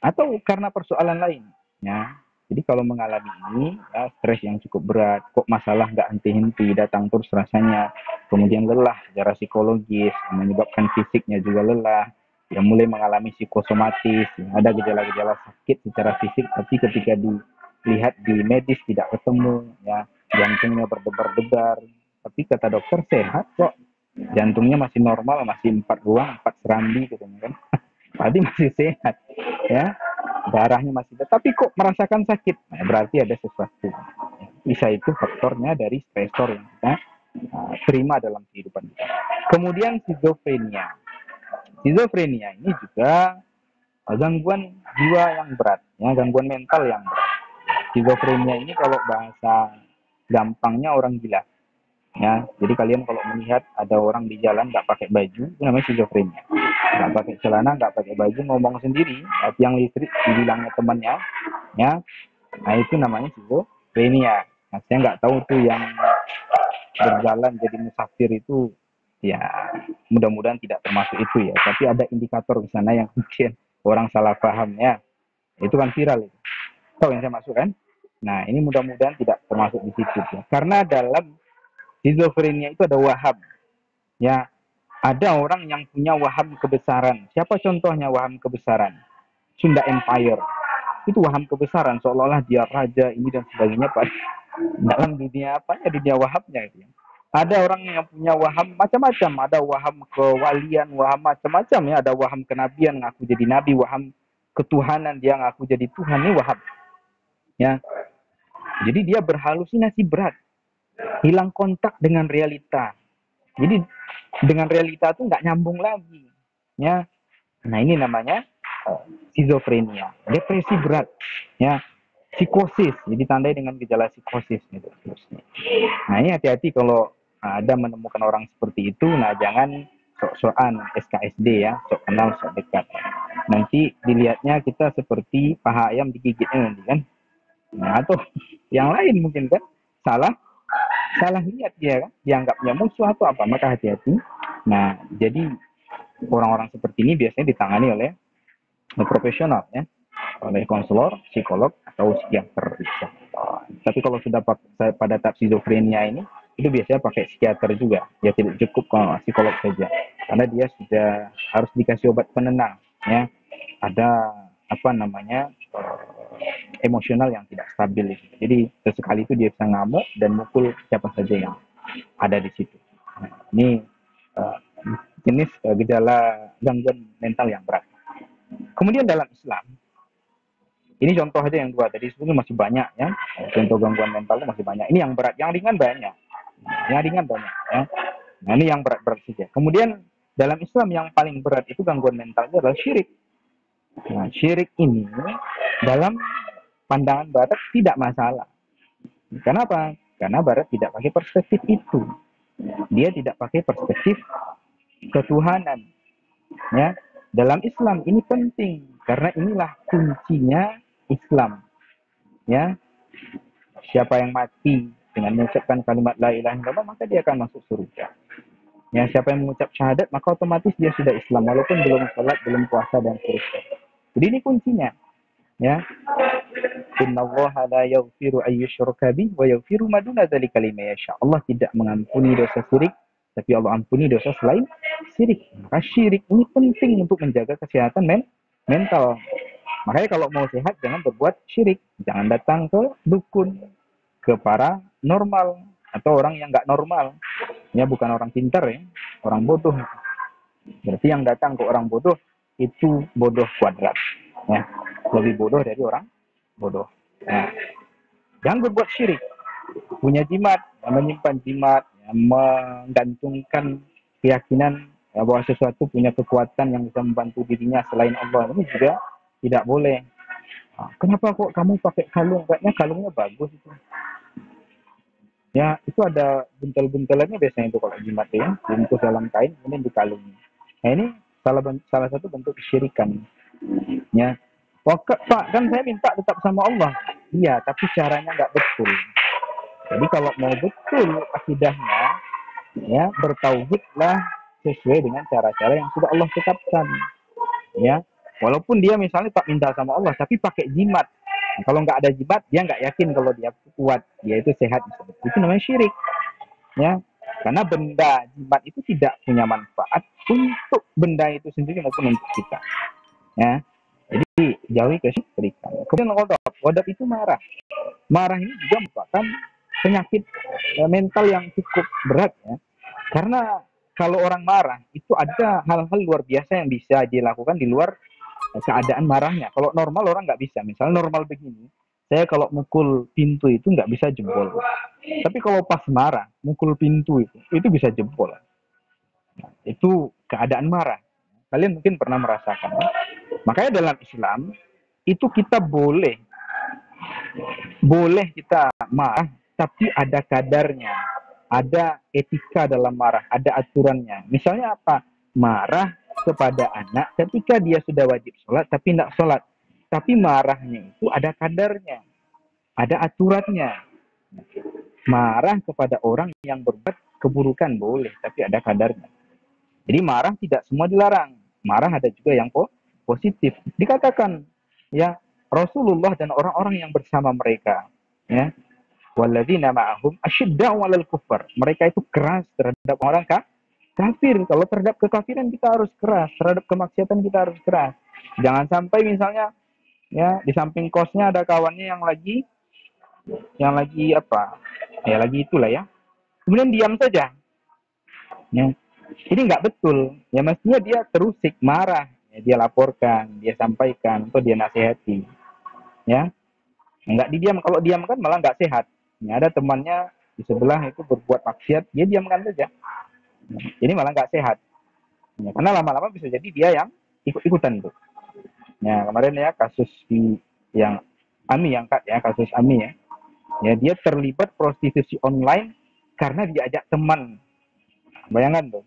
atau karena persoalan lain, ya. Jadi kalau mengalami ini, ya, stres yang cukup berat, kok masalah nggak henti-henti, datang terus rasanya, kemudian lelah secara psikologis, menyebabkan fisiknya juga lelah, ya mulai mengalami psikosomatis, ya, ada gejala-gejala sakit secara fisik, tapi ketika dilihat di medis tidak ketemu, ya, jantungnya berdebar-debar, tapi kata dokter sehat kok, jantungnya masih normal, masih 4 ruang, 4 serambi gitu kan. Tadi masih sehat, ya, darahnya masih, tapi kok merasakan sakit, nah, berarti ada sesuatu. Bisa itu faktornya dari stresor yang kita terima dalam kehidupan kita. Kemudian schizophrenia ini juga gangguan jiwa yang berat, ya, gangguan mental yang berat. Schizophrenia ini kalau bahasa gampangnya orang gila, ya. Jadi kalian kalau melihat ada orang di jalan nggak pakai baju, itu namanya schizophrenia. Nggak pakai celana, nggak pakai baju, ngomong sendiri, tiang listrik dibilangnya temannya, ya. Nah itu namanya schizophrenia. Nah, saya nggak tahu tuh yang berjalan jadi musafir itu Ya, mudah-mudahan tidak termasuk itu ya. Tapi ada indikator di sana yang mungkin orang salah paham ya. Itu kan viral itu. Tahu yang saya maksud kan? Nah, ini mudah-mudahan tidak termasuk di situ ya. Karena dalam schizofrenia itu ada waham. Ya, ada orang yang punya waham kebesaran. Siapa contohnya waham kebesaran? Sunda Empire. Itu waham kebesaran, seolah-olah dia raja ini dan sebagainya pada dalam dunia apa ya, dunia wahabnya itu ya. Ada orang yang punya waham macam-macam, ada waham kewalian, waham macam-macam ya, ada waham kenabian ngaku jadi nabi, waham ketuhanan dia ngaku jadi Tuhan, ini waham ya. Jadi dia berhalusinasi berat, hilang kontak dengan realita. Jadi dengan realita itu nggak nyambung lagi ya. Nah, ini namanya skizofrenia, depresi berat ya, psikosis, jadi tandai dengan gejala psikosis gitu. Nah, ini hati-hati kalau ada menemukan orang seperti itu. Nah, jangan sok-sokan SKSD ya, sok kenal sok dekat, nanti dilihatnya kita seperti paha ayam digigitnya nanti kan. Nah, atau yang lain mungkin kan, salah salah lihat dia kan, dianggapnya musuh atau apa, maka hati-hati. Nah, jadi orang-orang seperti ini biasanya ditangani oleh profesional ya, oleh konselor, psikolog atau psikiater. Tapi kalau sudah pada tahap skizofrenia ini, itu biasanya pakai psikiater juga. Ya tidak cukup kalau psikolog saja, karena dia sudah harus dikasih obat penenang ya. Ada apa namanya, emosional yang tidak stabil. Jadi sesekali itu dia bisa ngamuk dan mukul siapa saja yang ada di situ. Nah, ini jenis gejala gangguan mental yang berat. Kemudian dalam Islam, ini contoh aja yang dua. Tadi sebetulnya masih banyak ya. Contoh gangguan mental itu masih banyak. Ini yang berat, yang ringan banyak. Yang ringan banyak ya. Nah, ini yang berat-berat saja. Kemudian dalam Islam yang paling berat itu gangguan mental itu adalah syirik. Nah, syirik ini dalam pandangan Barat tidak masalah. Kenapa? Karena Barat tidak pakai perspektif itu. Dia tidak pakai perspektif ketuhanan. Ya, dalam Islam ini penting karena inilah kuncinya Islam. Ya, siapa yang mati dengan mengucapkan kalimat la ilaha illallah maka dia akan masuk surga. Ya, siapa yang mengucap syahadat maka otomatis dia sudah Islam walaupun belum sholat, belum puasa dan seterusnya. Jadi ini kuncinya. Ya, innallaha la yaghfiru ayyushraka bih wa yaghfiru ma duna dzalika liman yasha. Allah tidak mengampuni dosa syirik, tapi Allah ampuni dosa selain syirik. Maka syirik ini penting untuk menjaga kesehatan mental. Makanya kalau mau sehat jangan berbuat syirik, jangan datang ke dukun, ke para normal atau orang yang nggak normal. Ya, bukan orang pintar ya, orang bodoh. Berarti yang datang ke orang bodoh itu bodoh kuadrat. Ya, lebih bodoh dari orang bodoh. Nah, jangan berbuat syirik. Punya jimat, menyimpan jimat, menggantungkan keyakinan bahwa sesuatu punya kekuatan yang bisa membantu dirinya selain Allah, ini juga tidak boleh. Nah, kenapa kok kamu pakai kalung? Kayaknya kalungnya bagus itu. Ya, itu ada buntel-buntelannya biasanya itu kalau jimat ya, bungkus dalam kain kemudian dikalungi. Nah, ini salah satu bentuk kesyirikan. Ya, Pak, kan saya minta tetap sama Allah. Iya, tapi caranya nggak betul. Jadi kalau mau betul akidahnya, ya bertauhidlah sesuai dengan cara-cara yang sudah Allah tetapkan. Ya, walaupun dia misalnya tak minta sama Allah, tapi pakai jimat. Nah, kalau nggak ada jimat, dia nggak yakin kalau dia kuat, dia itu sehat. Itu namanya syirik. Ya, karena benda jimat itu tidak punya manfaat untuk benda itu sendiri maupun untuk kita. Ya, jadi jauhi kesyirikan. Kemudian ghadab itu marah. Marah ini juga merupakan penyakit mental yang cukup berat ya. Karena kalau orang marah itu ada hal-hal luar biasa yang bisa dilakukan di luar keadaan marahnya. Kalau normal orang nggak bisa. Misalnya normal begini, saya kalau mukul pintu itu nggak bisa jempol. Tapi kalau pas marah, mukul pintu itu bisa jempol. Nah, itu keadaan marah. Kalian mungkin pernah merasakan. Makanya dalam Islam itu kita boleh kita marah, tapi ada kadarnya, ada etika dalam marah, ada aturannya. Misalnya apa? Marah kepada anak ketika dia sudah wajib sholat tapi tidak sholat. Tapi marahnya itu ada kadarnya, ada aturannya. Marah kepada orang yang berbuat keburukan boleh, tapi ada kadarnya. Jadi marah tidak semua dilarang. Marah ada juga yang positif. Dikatakan ya Rasulullah dan orang-orang yang bersama mereka, ya, walladzina ma'ahum asyidda'u 'alal kufar. Mereka itu keras terhadap orang kafir. Kalau terhadap kekafiran kita harus keras, terhadap kemaksiatan kita harus keras. Jangan sampai misalnya ya di samping kosnya ada kawannya yang lagi apa? Ya lagi itulah ya. Kemudian diam saja. Ya. Ini nggak betul. Ya mestinya dia terusik, marah. Ya, dia laporkan, dia sampaikan, atau dia nasihati. Ya, nggak didiam. Kalau diam kan malah nggak sehat. Ya, ada temannya di sebelah itu berbuat maksiat, dia diamkan saja. Ini malah nggak sehat. Ya, karena lama-lama bisa jadi dia yang ikut-ikutan tuh. Ya, kemarin ya kasus di yang Ami yang ya kasus Ami ya. Ya, dia terlibat prostitusi online karena diajak teman. Bayangkan tuh.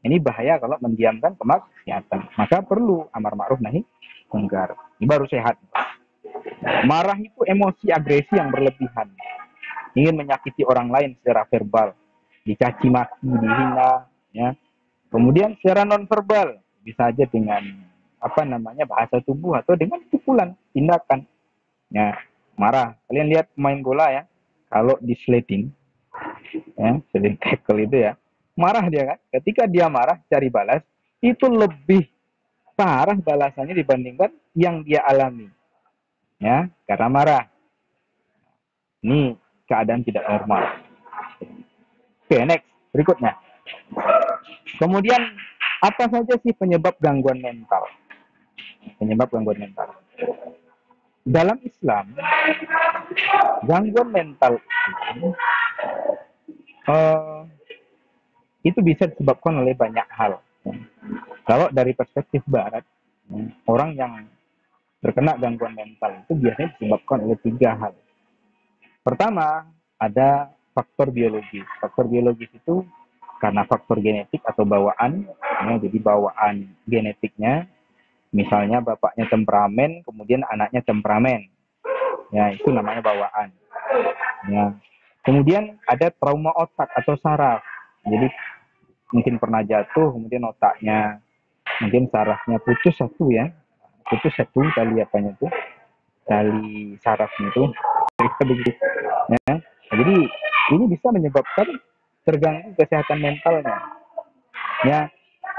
Ini bahaya kalau mendiamkan kemaksiatan. Maka perlu amar ma'ruf nahi mungkar. Ini baru sehat. Marah itu emosi agresi yang berlebihan. Ingin menyakiti orang lain secara verbal. Dicaci maki, dihina. Ya. Kemudian secara non verbal. Bisa aja dengan bahasa tubuh atau dengan pukulan, tindakan. Ya, marah. Kalian lihat pemain bola ya. Kalau di sledding, ya, sledding tackle itu ya. Marah dia kan. Ketika dia marah, cari balas, itu lebih parah balasannya dibandingkan yang dia alami. Ya, karena marah. Ini keadaan tidak normal. Oke, next. Berikutnya. Kemudian, apa saja sih penyebab gangguan mental? Penyebab gangguan mental. Dalam Islam, gangguan mental itu bisa disebabkan oleh banyak hal. Kalau dari perspektif Barat, orang yang terkena gangguan mental itu biasanya disebabkan oleh 3 hal. Pertama, ada faktor biologis. Faktor biologis itu karena faktor genetik atau bawaan. Ya, jadi bawaan genetiknya, misalnya bapaknya temperamen, kemudian anaknya temperamen. Ya, itu namanya bawaan. Ya. Kemudian ada trauma otak atau saraf. Jadi mungkin pernah jatuh, kemudian otaknya, mungkin sarafnya putus satu ya. Putus satu tali apanya itu, tali sarafnya itu. Ya. Jadi ini bisa menyebabkan terganggu kesehatan mentalnya. Ya,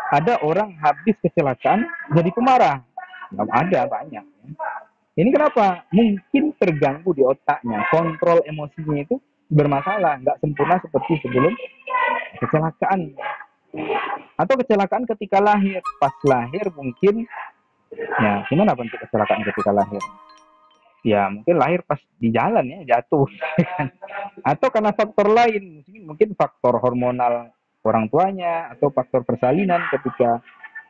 ada orang habis kecelakaan jadi pemarah. Ada banyak. Ini kenapa? Mungkin terganggu di otaknya, kontrol emosinya itu bermasalah, nggak sempurna seperti sebelum kecelakaan. Atau kecelakaan ketika lahir, pas lahir mungkin, ya gimana bentuk kecelakaan ketika lahir? Ya mungkin lahir pas di jalan ya jatuh. Atau karena faktor lain, mungkin faktor hormonal orang tuanya atau faktor persalinan ketika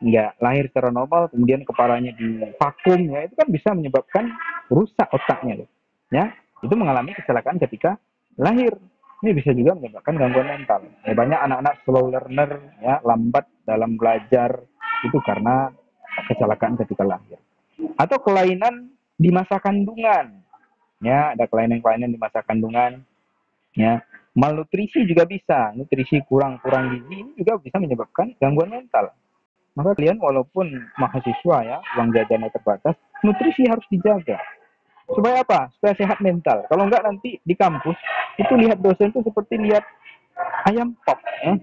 nggak lahir secara normal, kemudian kepalanya divakum, ya itu kan bisa menyebabkan rusak otaknya, ya itu mengalami kecelakaan ketika lahir. Ini bisa juga menyebabkan gangguan mental. Ya, banyak anak-anak slow learner, ya lambat dalam belajar itu karena kecelakaan ketika lahir. Atau kelainan di masa kandungan, ya ada kelainan-kelainan di masa kandungan, ya malnutrisi juga bisa, nutrisi kurang gizi ini juga bisa menyebabkan gangguan mental. Maka kalian walaupun mahasiswa ya, uang jajannya terbatas, nutrisi harus dijaga. Supaya apa? Supaya sehat mental. Kalau enggak nanti di kampus itu lihat dosen itu seperti lihat ayam pop, ya.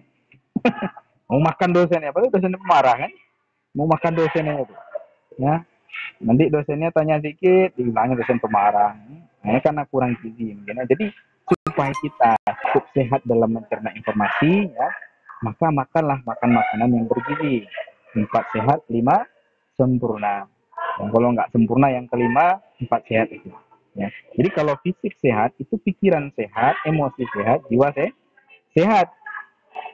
Mau makan dosennya, padahal dosennya marah kan? Mau makan dosennya itu, ya. Nanti dosennya tanya dikit, dibilangnya dosen pemarah. Nah, karena kurang gizi mungkin. Jadi supaya kita cukup sehat dalam mencerna informasi, ya, maka makanlah makan makanan yang bergizi. 4 sehat, 5 sempurna. Dan kalau nggak sempurna yang kelima, 4 sehat itu. Ya. Jadi kalau fisik sehat, itu pikiran sehat, emosi sehat, jiwa sehat.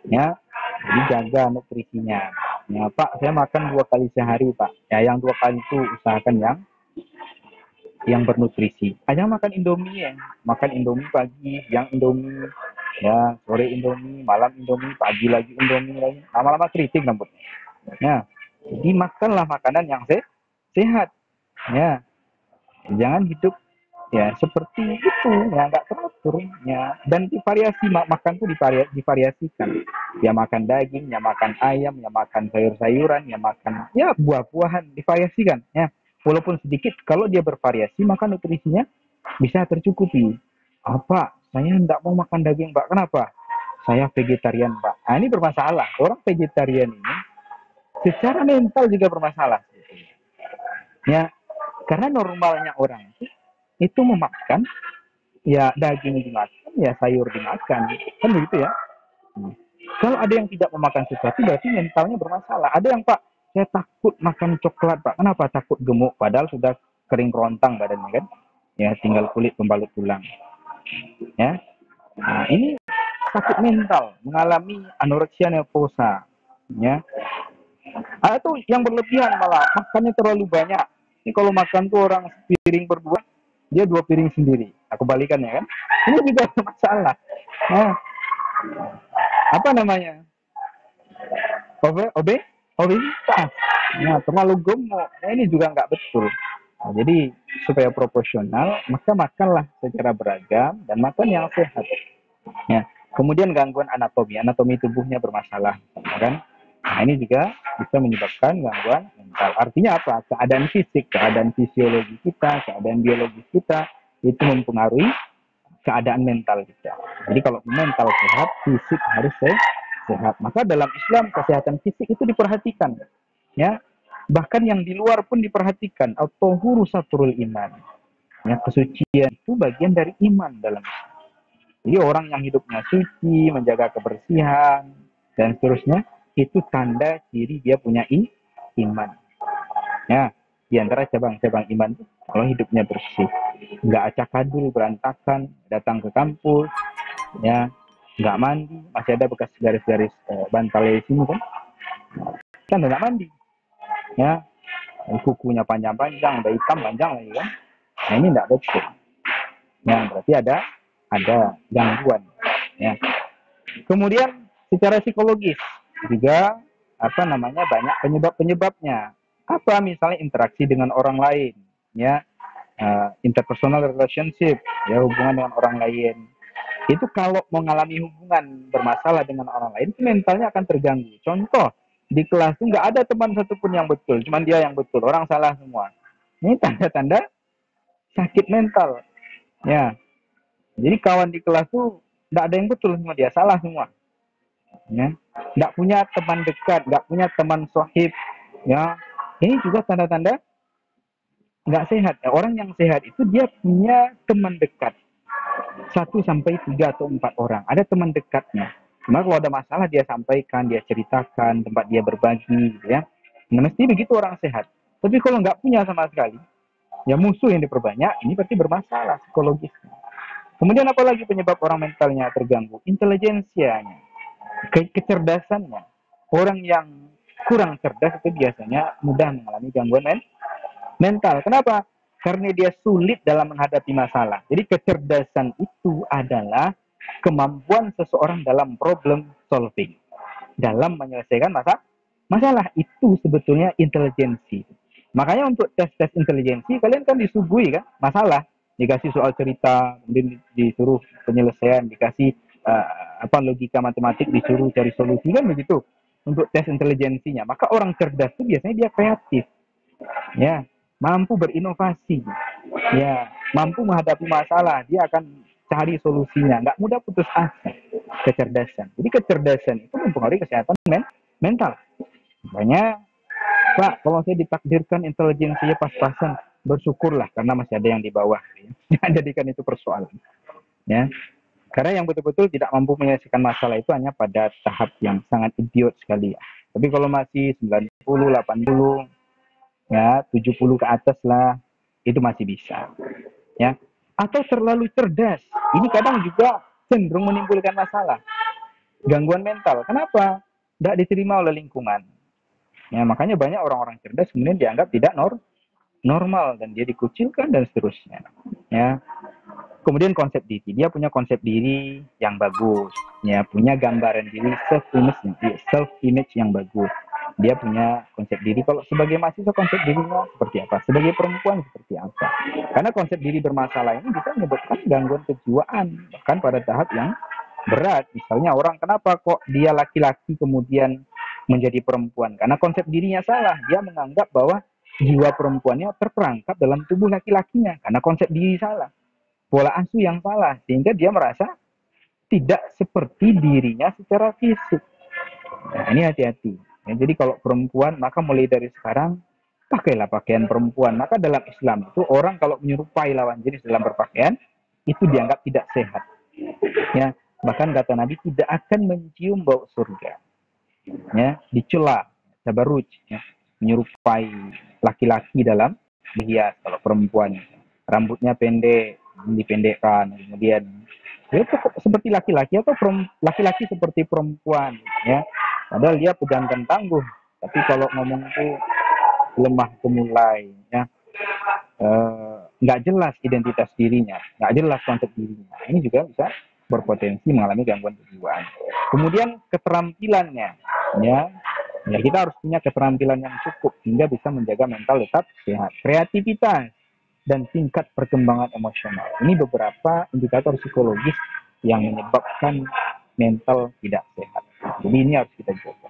Ya. Jadi jaga nutrisinya. Ya, Pak, saya makan 2 kali sehari, Pak. Ya, yang 2 kali itu usahakan yang bernutrisi. Jangan makan Indomie ya. Makan Indomie pagi, siang Indomie, ya, sore Indomie, malam Indomie, pagi lagi Indomie lagi. Lama-lama keriting rambutnya. Ya. Jadi makanlah makanan yang sehat. Ya. Jangan hidup ya seperti itu, ya nggak teratur, ya. Dan divariasi makan tuh divariasikan, ya makan daging, ya makan ayam, ya makan sayur-sayuran, ya makan ya buah-buahan, divariasikan, ya walaupun sedikit. Kalau dia bervariasi maka nutrisinya bisa tercukupi. Apa, saya tidak mau makan daging, Pak. Kenapa? Saya vegetarian, Pak. Nah, ini bermasalah. Orang vegetarian ini secara mental juga bermasalah, ya, karena normalnya orang itu memakan, ya daging dimakan, ya sayur dimakan, kan begitu ya. Kalau ada yang tidak memakan sesuatu berarti mentalnya bermasalah. Ada yang, Pak, saya takut makan coklat, Pak. Kenapa? Takut gemuk, padahal sudah kering kerontang badannya kan, ya tinggal kulit pembalut tulang, ya. Nah, ini sakit mental, mengalami anoreksia nervosa, ya. Atau yang berlebihan malah makannya terlalu banyak. Ini kalau makan tuh orang piring berdua, dia 2 piring sendiri. Aku balikannya kan. Ini juga masalah. Nah, apa namanya? Obesitas. Nah, terlalu gemuk. Nah, ini juga nggak betul. Nah, jadi supaya proporsional, maka makanlah secara beragam dan makan yang sehat. Ya. Kemudian gangguan anatomi tubuhnya bermasalah, kan? Nah, ini juga bisa menyebabkan gangguan mental. Artinya apa? Keadaan fisik, keadaan fisiologi kita, keadaan biologis kita itu mempengaruhi keadaan mental kita. Jadi kalau mental sehat, fisik harus sehat. Maka dalam Islam kesehatan fisik itu diperhatikan, ya. Bahkan yang di luar pun diperhatikan. At-tahuru satrul iman. Ya, kesucian itu bagian dari iman dalam Islam. Jadi orang yang hidupnya suci, menjaga kebersihan, dan seterusnya, itu tanda ciri dia punya iman. Ya, di antara cabang-cabang iman itu, kalau hidupnya bersih, nggak acak-adul, berantakan, datang ke kampus, ya, nggak mandi, masih ada bekas garis-garis bantal di sini kan nggak mandi, ya, kukunya panjang-panjang, udah hitam panjang lagi kan. Nah ini nggak betul. Ya, berarti ada gangguan. Ya. Kemudian secara psikologis juga banyak penyebabnya. Apa misalnya interaksi dengan orang lain, ya, interpersonal relationship, ya hubungan dengan orang lain. Itu kalau mengalami hubungan bermasalah dengan orang lain, itu mentalnya akan terganggu. Contoh, di kelas itu nggak ada teman satupun yang betul, cuma dia yang betul, orang salah semua. Ini tanda-tanda sakit mental. Ya, jadi kawan di kelas tuh nggak ada yang betul, semua dia salah semua. Ya, nggak punya teman dekat, nggak punya teman sohib. Ya, ini juga tanda-tanda nggak sehat. Ya, orang yang sehat itu dia punya teman dekat 1 sampai 3 atau 4 orang. Ada teman dekatnya. Cuma kalau ada masalah dia sampaikan, dia ceritakan, tempat dia berbagi, gitu ya. Nah, mesti begitu orang sehat. Tapi kalau nggak punya sama sekali, ya musuh yang diperbanyak, ini berarti bermasalah psikologis. Kemudian apalagi penyebab orang mentalnya terganggu? Intelijensianya, kecerdasannya. Orang yang kurang cerdas itu biasanya mudah mengalami gangguan mental. Kenapa? Karena dia sulit dalam menghadapi masalah. Jadi kecerdasan itu adalah kemampuan seseorang dalam problem solving, dalam menyelesaikan masalah. Itu sebetulnya intelijensi. Makanya untuk tes-tes intelijensi kalian kan disuguhi kan masalah, dikasih soal cerita, kemudian disuruh penyelesaian, dikasih logika matematik, disuruh cari solusi, kan begitu untuk tes intelijensinya. Maka orang cerdas itu biasanya dia kreatif, ya, mampu berinovasi, ya, mampu menghadapi masalah, dia akan cari solusinya, nggak mudah putus asa. Kecerdasan. Jadi kecerdasan itu mempengaruhi kesehatan mental. Makanya, Pak, kalau saya ditakdirkan intelijensinya pas-pasan, bersyukurlah karena masih ada yang di bawah. Ya. Jadikan itu persoalan. Ya. Karena yang betul-betul tidak mampu menyelesaikan masalah itu hanya pada tahap yang sangat idiot sekali. Ya. Tapi kalau masih 90, 80, ya 70 ke atas lah, itu masih bisa. Ya. Atau terlalu cerdas. Ini kadang juga cenderung menimbulkan masalah. Gangguan mental. Kenapa? Tidak diterima oleh lingkungan. Ya, makanya banyak orang-orang cerdas kemudian dianggap tidak normal dan dia dikucilkan dan seterusnya. Ya. Kemudian konsep diri, dia punya konsep diri yang bagus, ya, punya gambaran diri self image yang bagus. Dia punya konsep diri. Kalau sebagai mahasiswa konsep dirinya seperti apa? Sebagai perempuan seperti apa? Karena konsep diri bermasalah ini bisa menyebabkan gangguan kejiwaan, bahkan pada tahap yang berat. Misalnya orang kenapa kok dia laki-laki kemudian menjadi perempuan? Karena konsep dirinya salah. Dia menganggap bahwa jiwa perempuannya terperangkap dalam tubuh laki-lakinya karena konsep diri salah. Pola asuh yang salah sehingga dia merasa tidak seperti dirinya secara fisik. Nah, ini hati-hati. Ya, jadi kalau perempuan, maka mulai dari sekarang, pakailah pakaian perempuan. Maka dalam Islam itu, orang kalau menyerupai lawan jenis dalam berpakaian, itu dianggap tidak sehat. Ya, bahkan kata Nabi, tidak akan mencium bau surga. Ya, dicela, tabaruj, ya, menyerupai laki-laki dalam dihias. Kalau perempuan, rambutnya pendek, dipendekkan, kemudian ya seperti laki-laki atau laki-laki seperti perempuan, ya. Padahal dia pegang dan tangguh, tapi kalau ngomong itu lemah gemulai, ya, nggak jelas identitas dirinya, nggak jelas konsep dirinya. Ini juga bisa berpotensi mengalami gangguan kejiwaan. Kemudian keterampilannya, ya, ya kita harus punya keterampilan yang cukup hingga bisa menjaga mental tetap sehat. Kreativitas dan tingkat perkembangan emosional. Ini beberapa indikator psikologis yang menyebabkan mental tidak sehat. Jadi ini harus kita jaga.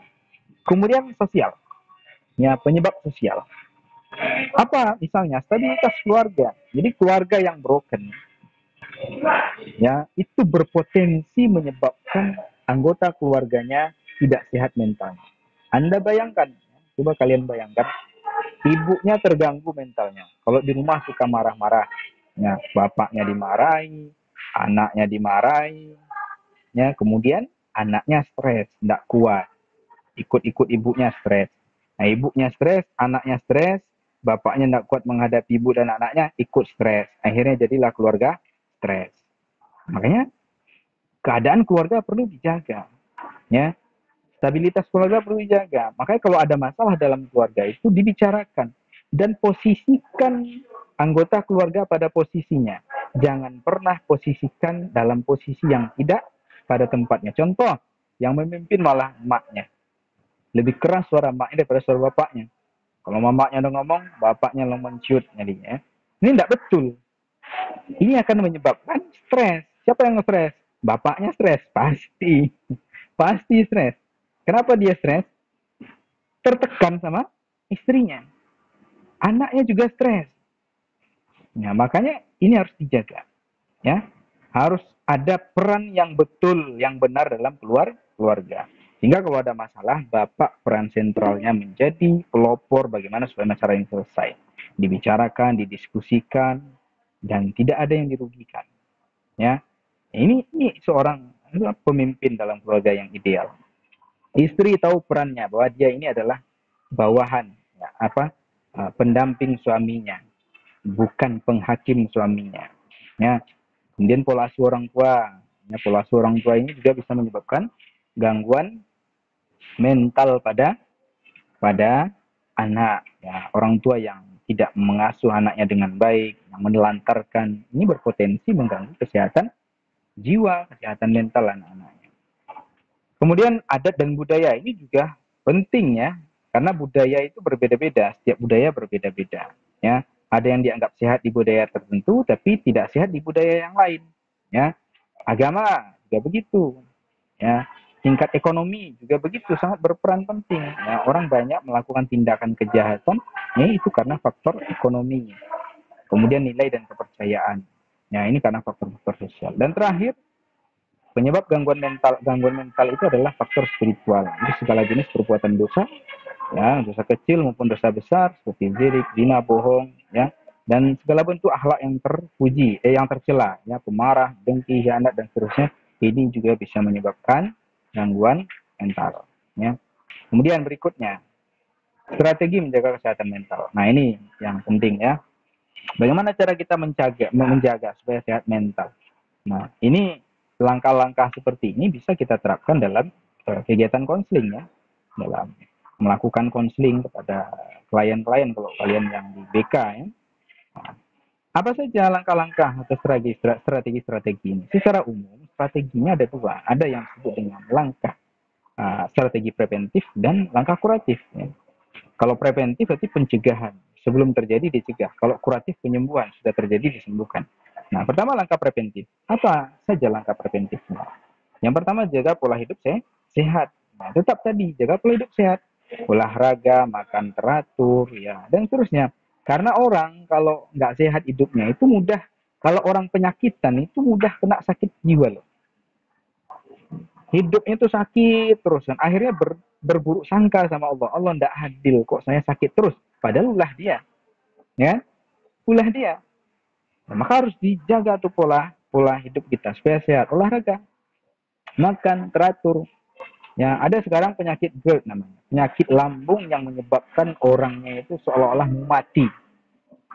Kemudian sosial. Ya, penyebab sosial. Apa misalnya stabilitas keluarga. Jadi keluarga yang broken ya itu berpotensi menyebabkan anggota keluarganya tidak sehat mentalnya. Anda bayangkan, coba kalian bayangkan, ibunya terganggu mentalnya. Kalau di rumah suka marah-marah, ya, bapaknya dimarahi, anaknya dimarahi, ya, kemudian anaknya stres, tidak kuat, ikut-ikut ibunya stres. Nah, ibunya stres, anaknya stres, bapaknya tidak kuat menghadapi ibu dan anaknya, ikut stres. Akhirnya jadilah keluarga stres. Makanya keadaan keluarga perlu dijaga, ya. Stabilitas keluarga perlu dijaga. Makanya kalau ada masalah dalam keluarga itu dibicarakan dan posisikan anggota keluarga pada posisinya. Jangan pernah posisikan dalam posisi yang tidak pada tempatnya. Contoh, yang memimpin malah emaknya. Lebih keras suara emaknya daripada suara bapaknya. Kalau mamanya udah ngomong, bapaknya lo menciut jadinya. Ini tidak betul. Ini akan menyebabkan stres. Siapa yang stres? Bapaknya stres, pasti. Pasti stres. Kenapa dia stres? Tertekan sama istrinya. Anaknya juga stres. Nah, makanya ini harus dijaga. Ya, harus ada peran yang betul, yang benar dalam keluarga. Sehingga kalau ada masalah, bapak peran sentralnya menjadi pelopor bagaimana supaya masalah ini selesai. Dibicarakan, didiskusikan, dan tidak ada yang dirugikan. Ya, ini seorang pemimpin dalam keluarga yang ideal. Istri tahu perannya bahwa dia ini adalah bawahan, ya, pendamping suaminya, bukan penghakim suaminya. Ya, kemudian pola asuh orang tua, ya, pola asuh orang tua ini juga bisa menyebabkan gangguan mental pada anak. Ya, orang tua yang tidak mengasuh anaknya dengan baik, yang menelantarkan, ini berpotensi mengganggu kesehatan jiwa, kesehatan mental anak-anaknya. Kemudian adat dan budaya ini juga penting ya, karena budaya itu berbeda-beda, setiap budaya berbeda-beda. Ya, ada yang dianggap sehat di budaya tertentu, tapi tidak sehat di budaya yang lain. Ya, agama juga begitu. Ya, tingkat ekonomi juga begitu, sangat berperan penting. Ya, orang banyak melakukan tindakan kejahatan, ya itu karena faktor ekonomi. Kemudian nilai dan kepercayaan. Ya, ini karena faktor-faktor sosial. Dan terakhir, penyebab gangguan mental itu adalah faktor spiritual. Jadi segala jenis perbuatan dosa, ya, dosa kecil maupun dosa besar seperti zirik, zina, bohong, ya, dan segala bentuk akhlak yang terpuji, yang tercela, ya, pemarah, dengki, hianat dan seterusnya, ini juga bisa menyebabkan gangguan mental, ya. Kemudian berikutnya, strategi menjaga kesehatan mental. Nah, ini yang penting ya. Bagaimana cara kita menjaga supaya sehat mental? Nah, ini langkah-langkah seperti ini bisa kita terapkan dalam kegiatan konseling ya, dalam melakukan konseling kepada klien-klien kalau kalian yang di BK ya. Nah, apa saja langkah-langkah atau strategi-strategi ini? Secara umum strateginya ada dua. Ada yang disebut dengan langkah strategi preventif dan langkah kuratif. Ya. Kalau preventif berarti pencegahan, sebelum terjadi dicegah. Kalau kuratif penyembuhan, sudah terjadi disembuhkan. Nah, pertama langkah preventif. Apa saja langkah preventifnya? Yang pertama jaga pola hidup sehat. Nah, tetap tadi jaga pola hidup sehat, olahraga, makan teratur, ya dan seterusnya. Karena orang kalau nggak sehat hidupnya itu mudah, kalau orang penyakitan itu mudah kena sakit jiwa loh. Hidupnya itu sakit terus dan akhirnya berburuk sangka sama Allah. Allah ndak adil kok saya sakit terus. Padahal ulah dia, ya, ulah dia. Nah, maka harus dijaga tuh pola pola hidup kita supaya sehat. Olahraga, makan teratur. Ya, ada sekarang penyakit GERD namanya. Penyakit lambung yang menyebabkan orangnya itu seolah-olah mati.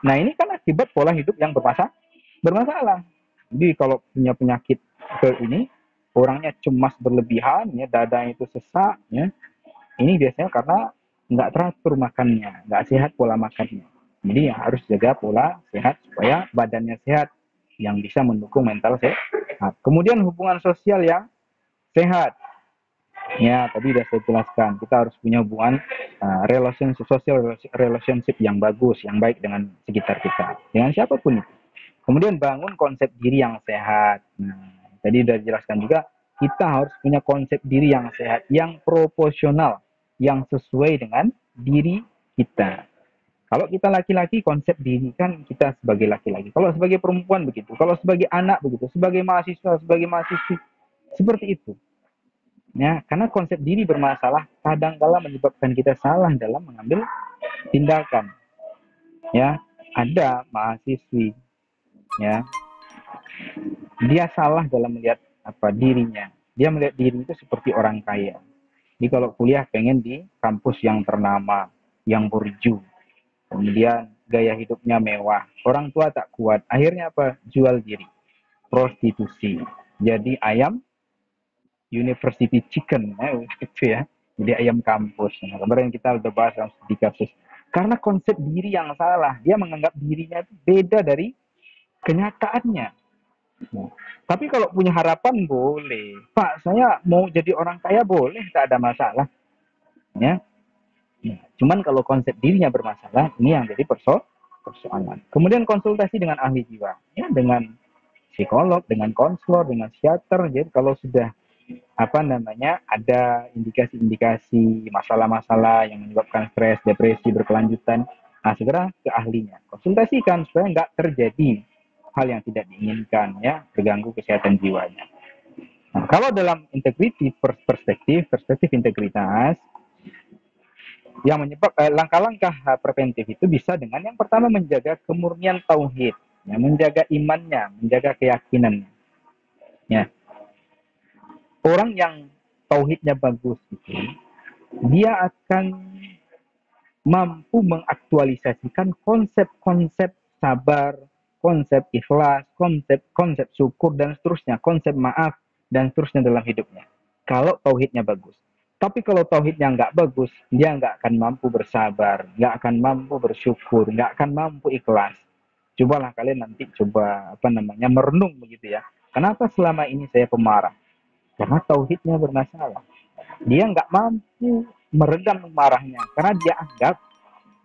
Nah, ini kan akibat pola hidup yang bermasalah. Jadi kalau punya penyakit GERD ini, orangnya cemas berlebihan, ya, dadanya itu sesak, ya. Ini biasanya karena nggak teratur makannya, nggak sehat pola makannya. Jadi ya harus jaga pola sehat supaya badannya sehat, yang bisa mendukung mental sehat. Kemudian hubungan sosial yang sehat. Ya, tadi sudah saya jelaskan, kita harus punya hubungan relationship, social relationship yang bagus, yang baik dengan sekitar kita, dengan siapapun itu. Kemudian bangun konsep diri yang sehat. Nah, tadi sudah dijelaskan juga, kita harus punya konsep diri yang sehat, yang proporsional, yang sesuai dengan diri kita. Kalau kita laki-laki, konsep diri kan kita sebagai laki-laki. Kalau sebagai perempuan begitu. Kalau sebagai anak begitu. Sebagai mahasiswa, sebagai mahasiswi. Seperti itu. Ya, karena konsep diri bermasalah kadang-kala menyebabkan kita salah dalam mengambil tindakan. Ya, ada mahasiswi, ya, dia salah dalam melihat apa dirinya. Dia melihat diri itu seperti orang kaya. Jadi kalau kuliah pengen di kampus yang ternama, yang burju. Kemudian gaya hidupnya mewah. Orang tua tak kuat. Akhirnya apa? Jual diri. Prostitusi. Jadi ayam university chicken. Gitu ya. Jadi ayam kampus. Nah, kemarin kita udah bahas dalam studi kasus. Karena konsep diri yang salah. Dia menganggap dirinya itu beda dari kenyataannya. Nah, tapi kalau punya harapan boleh. Pak, saya mau jadi orang kaya boleh, tak ada masalah. Ya. Nah, cuman kalau konsep dirinya bermasalah, ini yang jadi persoalan. Kemudian konsultasi dengan ahli jiwa, ya dengan psikolog, dengan konselor, dengan psikiater. Jadi kalau sudah apa namanya ada indikasi-indikasi masalah-masalah yang menyebabkan stres, depresi berkelanjutan, nah segera ke ahlinya. Konsultasikan supaya nggak terjadi hal yang tidak diinginkan, ya, terganggu kesehatan jiwanya. Nah, kalau dalam integriti perspektif integritas, yang menyebab langkah-langkah preventif itu bisa dengan yang pertama menjaga kemurnian tauhid, ya, menjaga imannya, menjaga keyakinannya. Ya. Orang yang tauhidnya bagus itu, dia akan mampu mengaktualisasikan konsep-konsep sabar, konsep ikhlas, konsep syukur dan seterusnya, konsep maaf dan seterusnya dalam hidupnya. Kalau tauhidnya bagus. Tapi kalau tauhidnya nggak bagus, dia nggak akan mampu bersabar, nggak akan mampu bersyukur, nggak akan mampu ikhlas. Cobalah kalian nanti coba apa namanya merenung begitu ya. Kenapa selama ini saya pemarah? Karena tauhidnya bermasalah. Dia nggak mampu meredam marahnya karena dia anggap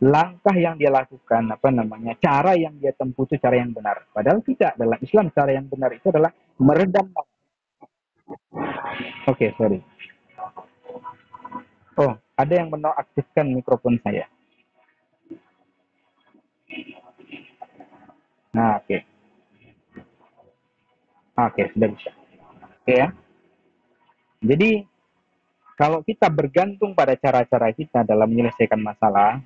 langkah yang dia lakukan apa namanya cara yang dia tempuh itu cara yang benar. Padahal tidak, dalam Islam cara yang benar itu adalah meredam. Oke, sorry. Oh, ada yang menonaktifkan mikrofon saya. Nah, oke. Oke, sudah bisa. Oke ya. Jadi kalau kita bergantung pada cara-cara kita dalam menyelesaikan masalah,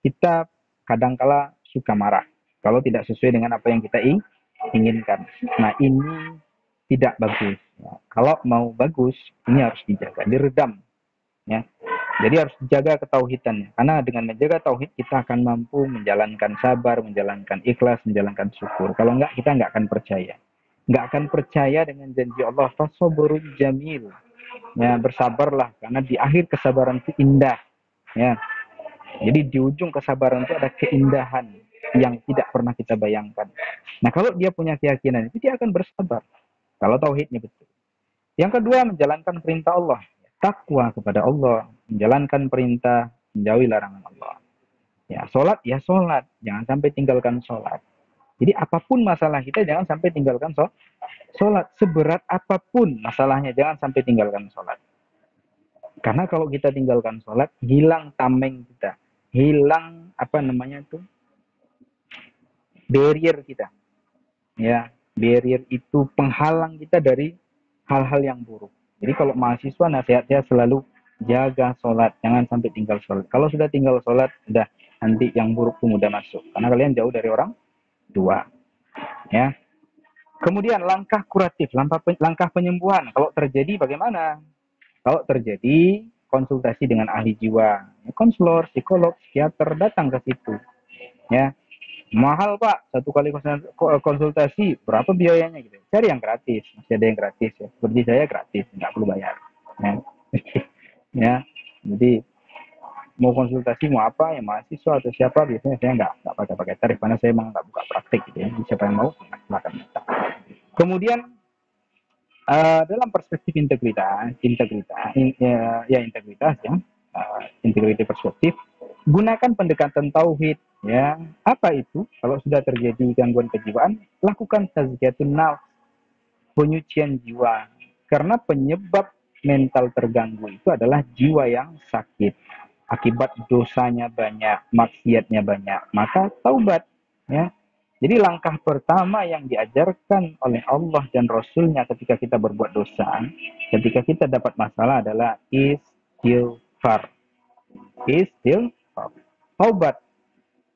kita kadangkala suka marah kalau tidak sesuai dengan apa yang kita inginkan. Nah, ini tidak bagus. Ya, kalau mau bagus, ini harus dijaga, diredam. Ya. Jadi harus dijaga ketauhidannya. Karena dengan menjaga tauhid, kita akan mampu menjalankan sabar, menjalankan ikhlas, menjalankan syukur. Kalau enggak, kita enggak akan percaya. Enggak akan percaya dengan janji Allah. Fasobrun jamil. Ya, bersabarlah. Karena di akhir kesabaran itu indah. Ya, jadi di ujung kesabaran itu ada keindahan yang tidak pernah kita bayangkan. Nah, kalau dia punya keyakinan itu dia akan bersabar. Kalau tauhidnya betul. Yang kedua, menjalankan perintah Allah. takwa kepada Allah, menjalankan perintah, menjauhi larangan Allah. Ya, sholat ya sholat, jangan sampai tinggalkan sholat. Jadi apapun masalah kita jangan sampai tinggalkan sholat. Seberat apapun masalahnya jangan sampai tinggalkan sholat. Karena kalau kita tinggalkan sholat, hilang tameng kita, hilang apa namanya itu barrier kita. Ya, barrier itu penghalang kita dari hal-hal yang buruk. Jadi kalau mahasiswa nasihatnya selalu jaga sholat, jangan sampai tinggal sholat. Kalau sudah tinggal sholat, sudah nanti yang buruk pun udah masuk. Karena kalian jauh dari orang tua. Ya. Kemudian langkah kuratif, langkah penyembuhan. Kalau terjadi bagaimana? Kalau terjadi konsultasi dengan ahli jiwa, konselor, psikolog, psikiater datang ke situ. Ya, mahal Pak, satu kali konsultasi berapa biayanya gitu. Cari yang gratis, masih ada yang gratis ya. Seperti saya gratis, nggak perlu bayar. Ya. Ya, jadi mau konsultasi mau apa ya mahasiswa atau siapa biasanya saya nggak pakai tarif karena saya emang nggak buka praktik gitu ya. Siapa yang mau silakan. Kemudian dalam perspektif integritas integritas perspektif, gunakan pendekatan tauhid ya. Apa itu? Kalau sudah terjadi gangguan kejiwaan, lakukan tazkiyatun nafs, penyucian jiwa. Karena penyebab mental terganggu itu adalah jiwa yang sakit. Akibat dosanya banyak, maksiatnya banyak, maka taubat ya. Jadi langkah pertama yang diajarkan oleh Allah dan Rasulnya ketika kita berbuat dosa, ketika kita dapat masalah adalah istighfar. Istighfar. Taubat.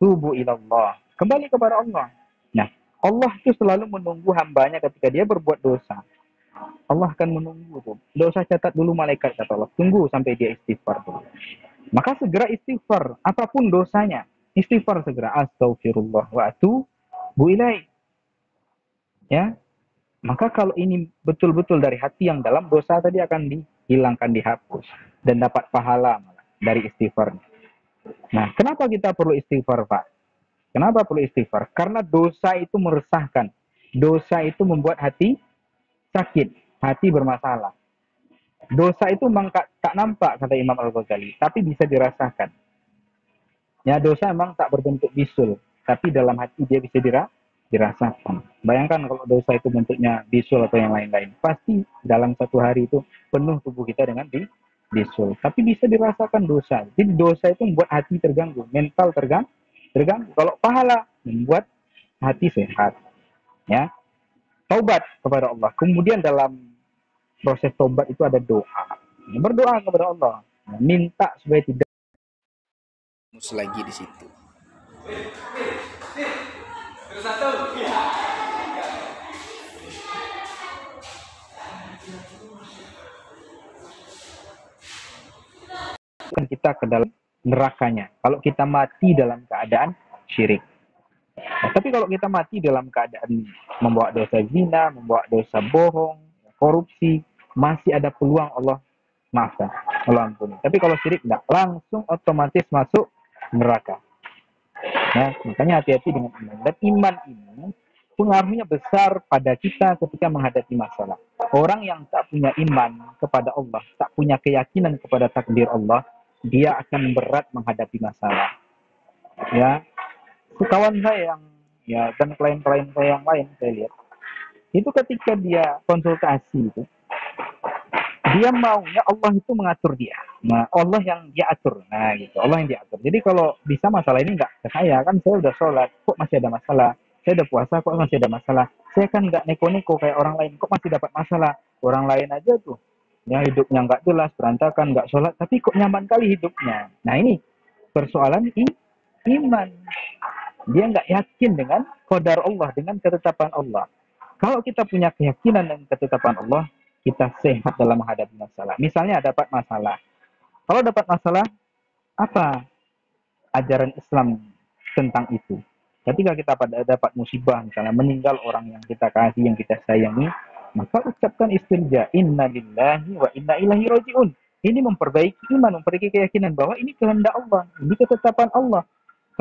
Tubu ilallah. Kembali kepada Allah. Nah, Allah itu selalu menunggu hambanya ketika dia berbuat dosa. Allah akan menunggu tuh. Dosa catat dulu malaikat kata Allah. Tunggu sampai dia istighfar dulu. Maka segera istighfar. Apapun dosanya. Istighfar segera. Astaghfirullah wa atubu ilaih. Ya, maka kalau ini betul-betul dari hati yang dalam, dosa tadi akan dihilangkan, dihapus. Dan dapat pahala dari istighfar. Nah, kenapa kita perlu istighfar, Pak? Kenapa perlu istighfar? Karena dosa itu meresahkan. Dosa itu membuat hati sakit. Hati bermasalah. Dosa itu memang tak nampak, kata Imam Al-Ghazali. Tapi bisa dirasakan. Ya, dosa memang tak berbentuk bisul. Tapi dalam hati dia bisa dirasakan. Bayangkan kalau dosa itu bentuknya bisul atau yang lain-lain. Pasti dalam satu hari itu penuh tubuh kita dengan bisul. Tapi bisa dirasakan dosa. Jadi dosa itu membuat hati terganggu. Mental terganggu. Kalau pahala membuat hati sehat. Ya, taubat kepada Allah. Kemudian dalam proses taubat itu ada doa. Berdoa kepada Allah. Minta supaya tidak lagi di situ. Kita ke dalam nerakanya. Kalau kita mati dalam keadaan syirik. Nah, tapi kalau kita mati dalam keadaan membawa dosa zina, membawa dosa bohong, korupsi, masih ada peluang Allah maafkan, Allah ampuni. Tapi kalau syirik tidak, langsung otomatis masuk neraka. Nah, makanya hati-hati dengan iman. Dan iman ini pengaruhnya besar pada kita ketika menghadapi masalah. Orang yang tak punya iman kepada Allah, tak punya keyakinan kepada takdir Allah, dia akan berat menghadapi masalah. Ya, kawan saya yang ya dan klien-klien saya yang lain saya lihat itu ketika dia konsultasi itu dia maunya Allah itu mengatur dia. Nah, Allah yang dia atur. Nah, gitu. Allah yang diatur. Jadi kalau bisa masalah ini enggak ke saya, kan saya udah sholat, kok masih ada masalah? Saya udah puasa, kok masih ada masalah? Saya kan enggak neko-neko kayak orang lain, kok masih dapat masalah? Orang lain aja tuh, ya hidupnya enggak jelas, berantakan, enggak sholat, tapi kok nyaman kali hidupnya. Nah, ini persoalan iman. Dia enggak yakin dengan qadar Allah, dengan ketetapan Allah. Kalau kita punya keyakinan dan ketetapan Allah, kita sehat dalam menghadapi masalah. Misalnya dapat masalah. Kalau dapat masalah, apa ajaran Islam tentang itu? Ketika kita dapat musibah, misalnya meninggal orang yang kita kasih, yang kita sayangi, maka ucapkan istirja, inna lillahi wa inna ilahi roji'un. Ini memperbaiki iman, memperbaiki keyakinan bahwa ini kehendak Allah, ini ketetapan Allah.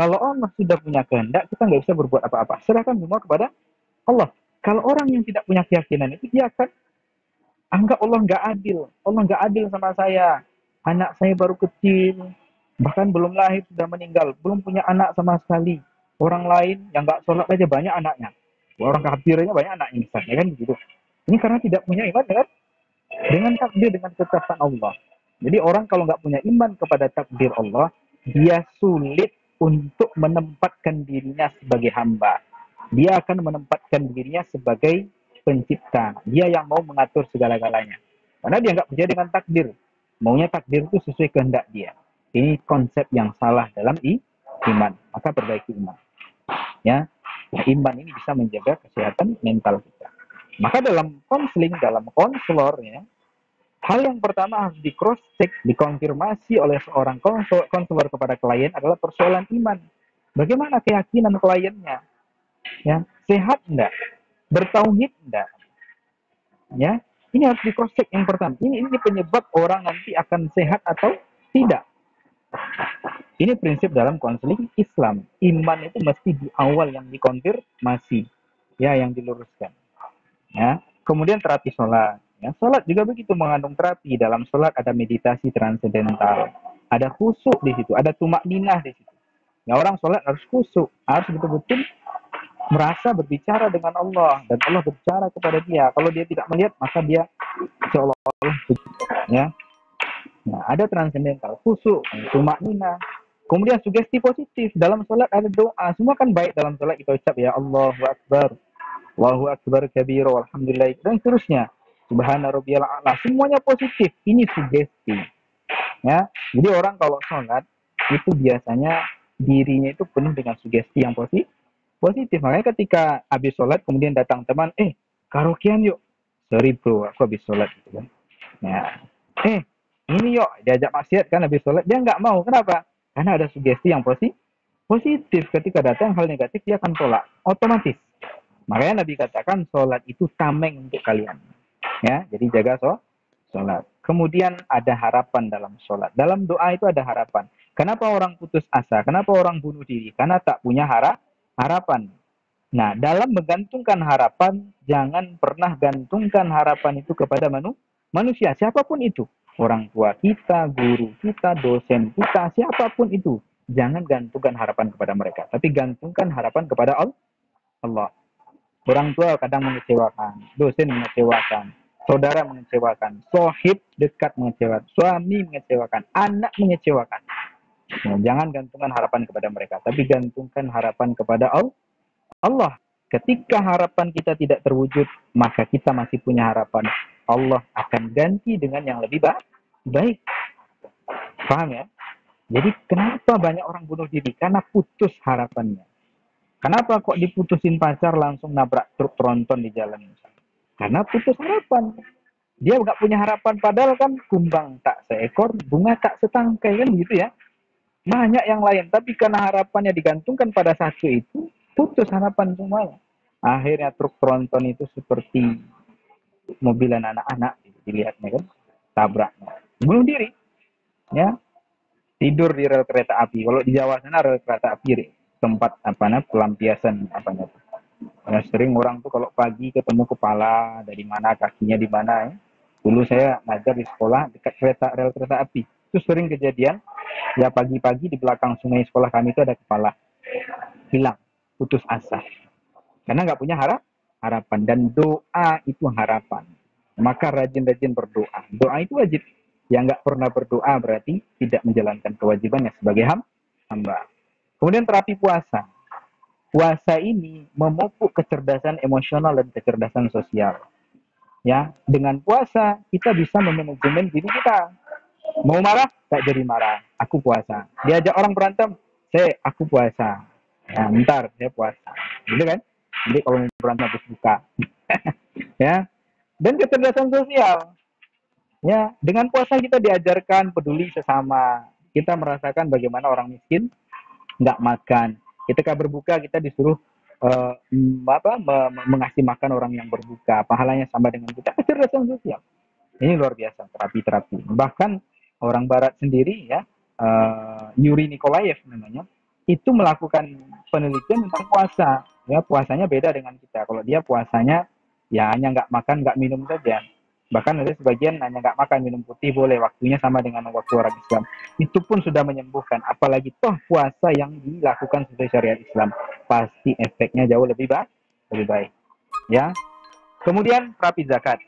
Kalau Allah sudah punya kehendak, kita nggak bisa berbuat apa-apa. Serahkan semua kepada Allah. Kalau orang yang tidak punya keyakinan itu, dia akan Anggap Allah nggak adil. Allah nggak adil sama saya. Anak saya baru kecil, bahkan belum lahir sudah meninggal, belum punya anak sama sekali. Orang lain yang nggak sholat aja banyak anaknya. Orang kafirnya banyak anaknya misalnya kan begitu. Ini karena tidak punya iman dengan takdir, dengan ketetapan Allah. Jadi orang kalau nggak punya iman kepada takdir Allah, dia sulit untuk menempatkan dirinya sebagai hamba. Dia akan menempatkan dirinya sebagai pencipta. Dia yang mau mengatur segala-galanya. Karena dia nggak percaya dengan takdir. Maunya takdir itu sesuai kehendak dia. Ini konsep yang salah dalam iman. Maka perbaiki iman. Ya, nah, iman ini bisa menjaga kesehatan mental kita. Maka dalam konseling, dalam konselor, ya, hal yang pertama harus di cross check, dikonfirmasi oleh seorang konselor kepada klien adalah persoalan iman. Bagaimana keyakinan kliennya? Ya, sehat enggak? Bertauhid enggak? Ya, ini harus di cross check yang pertama. Ini penyebab orang nanti akan sehat atau tidak. Ini prinsip dalam konseling Islam. Iman itu mesti di awal yang dikonfirmasi, ya, yang diluruskan. Ya, kemudian terapi sholat. Ya, sholat juga begitu mengandung terapi. Dalam sholat ada meditasi transendental, ada khusyuk di situ, ada tumak ninah di situ. Ya, orang sholat harus khusyuk, harus betul-betul merasa berbicara dengan Allah dan Allah berbicara kepada dia. Kalau dia tidak melihat, maka dia seolah-olah ya. Nah, ada transendental, khusyuk, tumak ninah. Kemudian sugesti positif. Dalam sholat ada doa. Semua kan baik dalam sholat kita ucap ya Allahu Akbar. Allahu Akbar kabir, walhamdulillah, dan seterusnya. Subhana rabbiyal a'la. Semuanya positif. Ini sugesti. Ya. Jadi orang kalau sholat itu biasanya dirinya itu penuh dengan sugesti yang positif. Positif. Makanya ketika habis sholat kemudian datang teman, karaokean yuk. Sorry bro, aku habis sholat gitu kan. Ya. Ini yuk diajak maksiat kan habis sholat. Dia nggak mau. Kenapa? Karena ada sugesti yang positif. Positif ketika datang hal negatif dia akan tolak. Otomatis. Makanya Nabi katakan sholat itu tameng untuk kalian. Ya, jadi jaga sholat. Kemudian ada harapan dalam sholat. Dalam doa itu ada harapan. Kenapa orang putus asa? Kenapa orang bunuh diri? Karena tak punya harapan. Nah, dalam menggantungkan harapan, jangan pernah gantungkan harapan itu kepada manusia, siapapun itu. Orang tua kita, guru kita, dosen kita, siapapun itu. Jangan gantungkan harapan kepada mereka. Tapi gantungkan harapan kepada Allah. Orang tua kadang mengecewakan, dosen mengecewakan, saudara mengecewakan, sohib dekat mengecewakan, suami mengecewakan, anak mengecewakan. Nah, jangan gantungkan harapan kepada mereka, tapi gantungkan harapan kepada Allah. Ketika harapan kita tidak terwujud, maka kita masih punya harapan. Allah akan ganti dengan yang lebih baik. Paham ya? Jadi kenapa banyak orang bunuh diri? Karena putus harapannya. Kenapa kok diputusin pacar langsung nabrak truk tronton di jalan? Karena putus harapan. Dia nggak punya harapan, padahal kan kumbang tak seekor, bunga tak setangkai, kan gitu ya. Banyak yang lain, tapi karena harapannya digantungkan pada satu itu, putus harapan semuanya. Akhirnya truk tronton itu seperti mobilan anak-anak, dilihatnya kan, tabraknya. Bunuh diri, ya. Tidur di rel kereta api. Kalau di Jawa sana rel kereta api, tempat pelampiasan apanya. Ya, sering orang tuh kalau pagi ketemu kepala dari mana, kakinya di mana ya. Dulu saya ngajar di sekolah dekat rel kereta api. Itu sering kejadian. Ya pagi-pagi di belakang sungai sekolah kami itu ada kepala hilang, putus asa. Karena nggak punya harapan, dan doa itu harapan. Maka rajin-rajin berdoa. Doa itu wajib. Yang nggak pernah berdoa berarti tidak menjalankan kewajibannya sebagai hamba. Kemudian terapi puasa. Puasa ini memupuk kecerdasan emosional dan kecerdasan sosial. Ya, dengan puasa kita bisa memanajemen diri kita. Mau marah, tak jadi marah. Aku puasa. Diajak orang berantem, aku puasa. Nah, ntar saya puasa. Gitu kan? Jadi kalau mau berantem habis buka. Ya. Dan kecerdasan sosial. Ya, dengan puasa kita diajarkan peduli sesama. Kita merasakan bagaimana orang miskin nggak makan. Ketika berbuka kita disuruh mengasih makan orang yang berbuka. Pahalanya sama dengan kita. Kecerdasan sosial. Ini luar biasa terapi-terapi. Bahkan orang Barat sendiri ya, Yuri Nikolaev namanya, itu melakukan penelitian tentang puasa. Ya, puasanya beda dengan kita. Kalau dia puasanya ya hanya nggak makan, nggak minum saja. Bahkan ada sebagian hanya nggak makan minum putih boleh, waktunya sama dengan waktu orang Islam. Itu pun sudah menyembuhkan. Apalagi toh puasa yang dilakukan sesuai syariat Islam, pasti efeknya jauh lebih baik, lebih baik. Ya. Kemudian terapi zakat.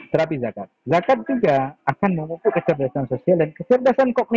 Terapi zakat. Zakat juga akan memupuk kecerdasan sosial dan kecerdasan kognitif.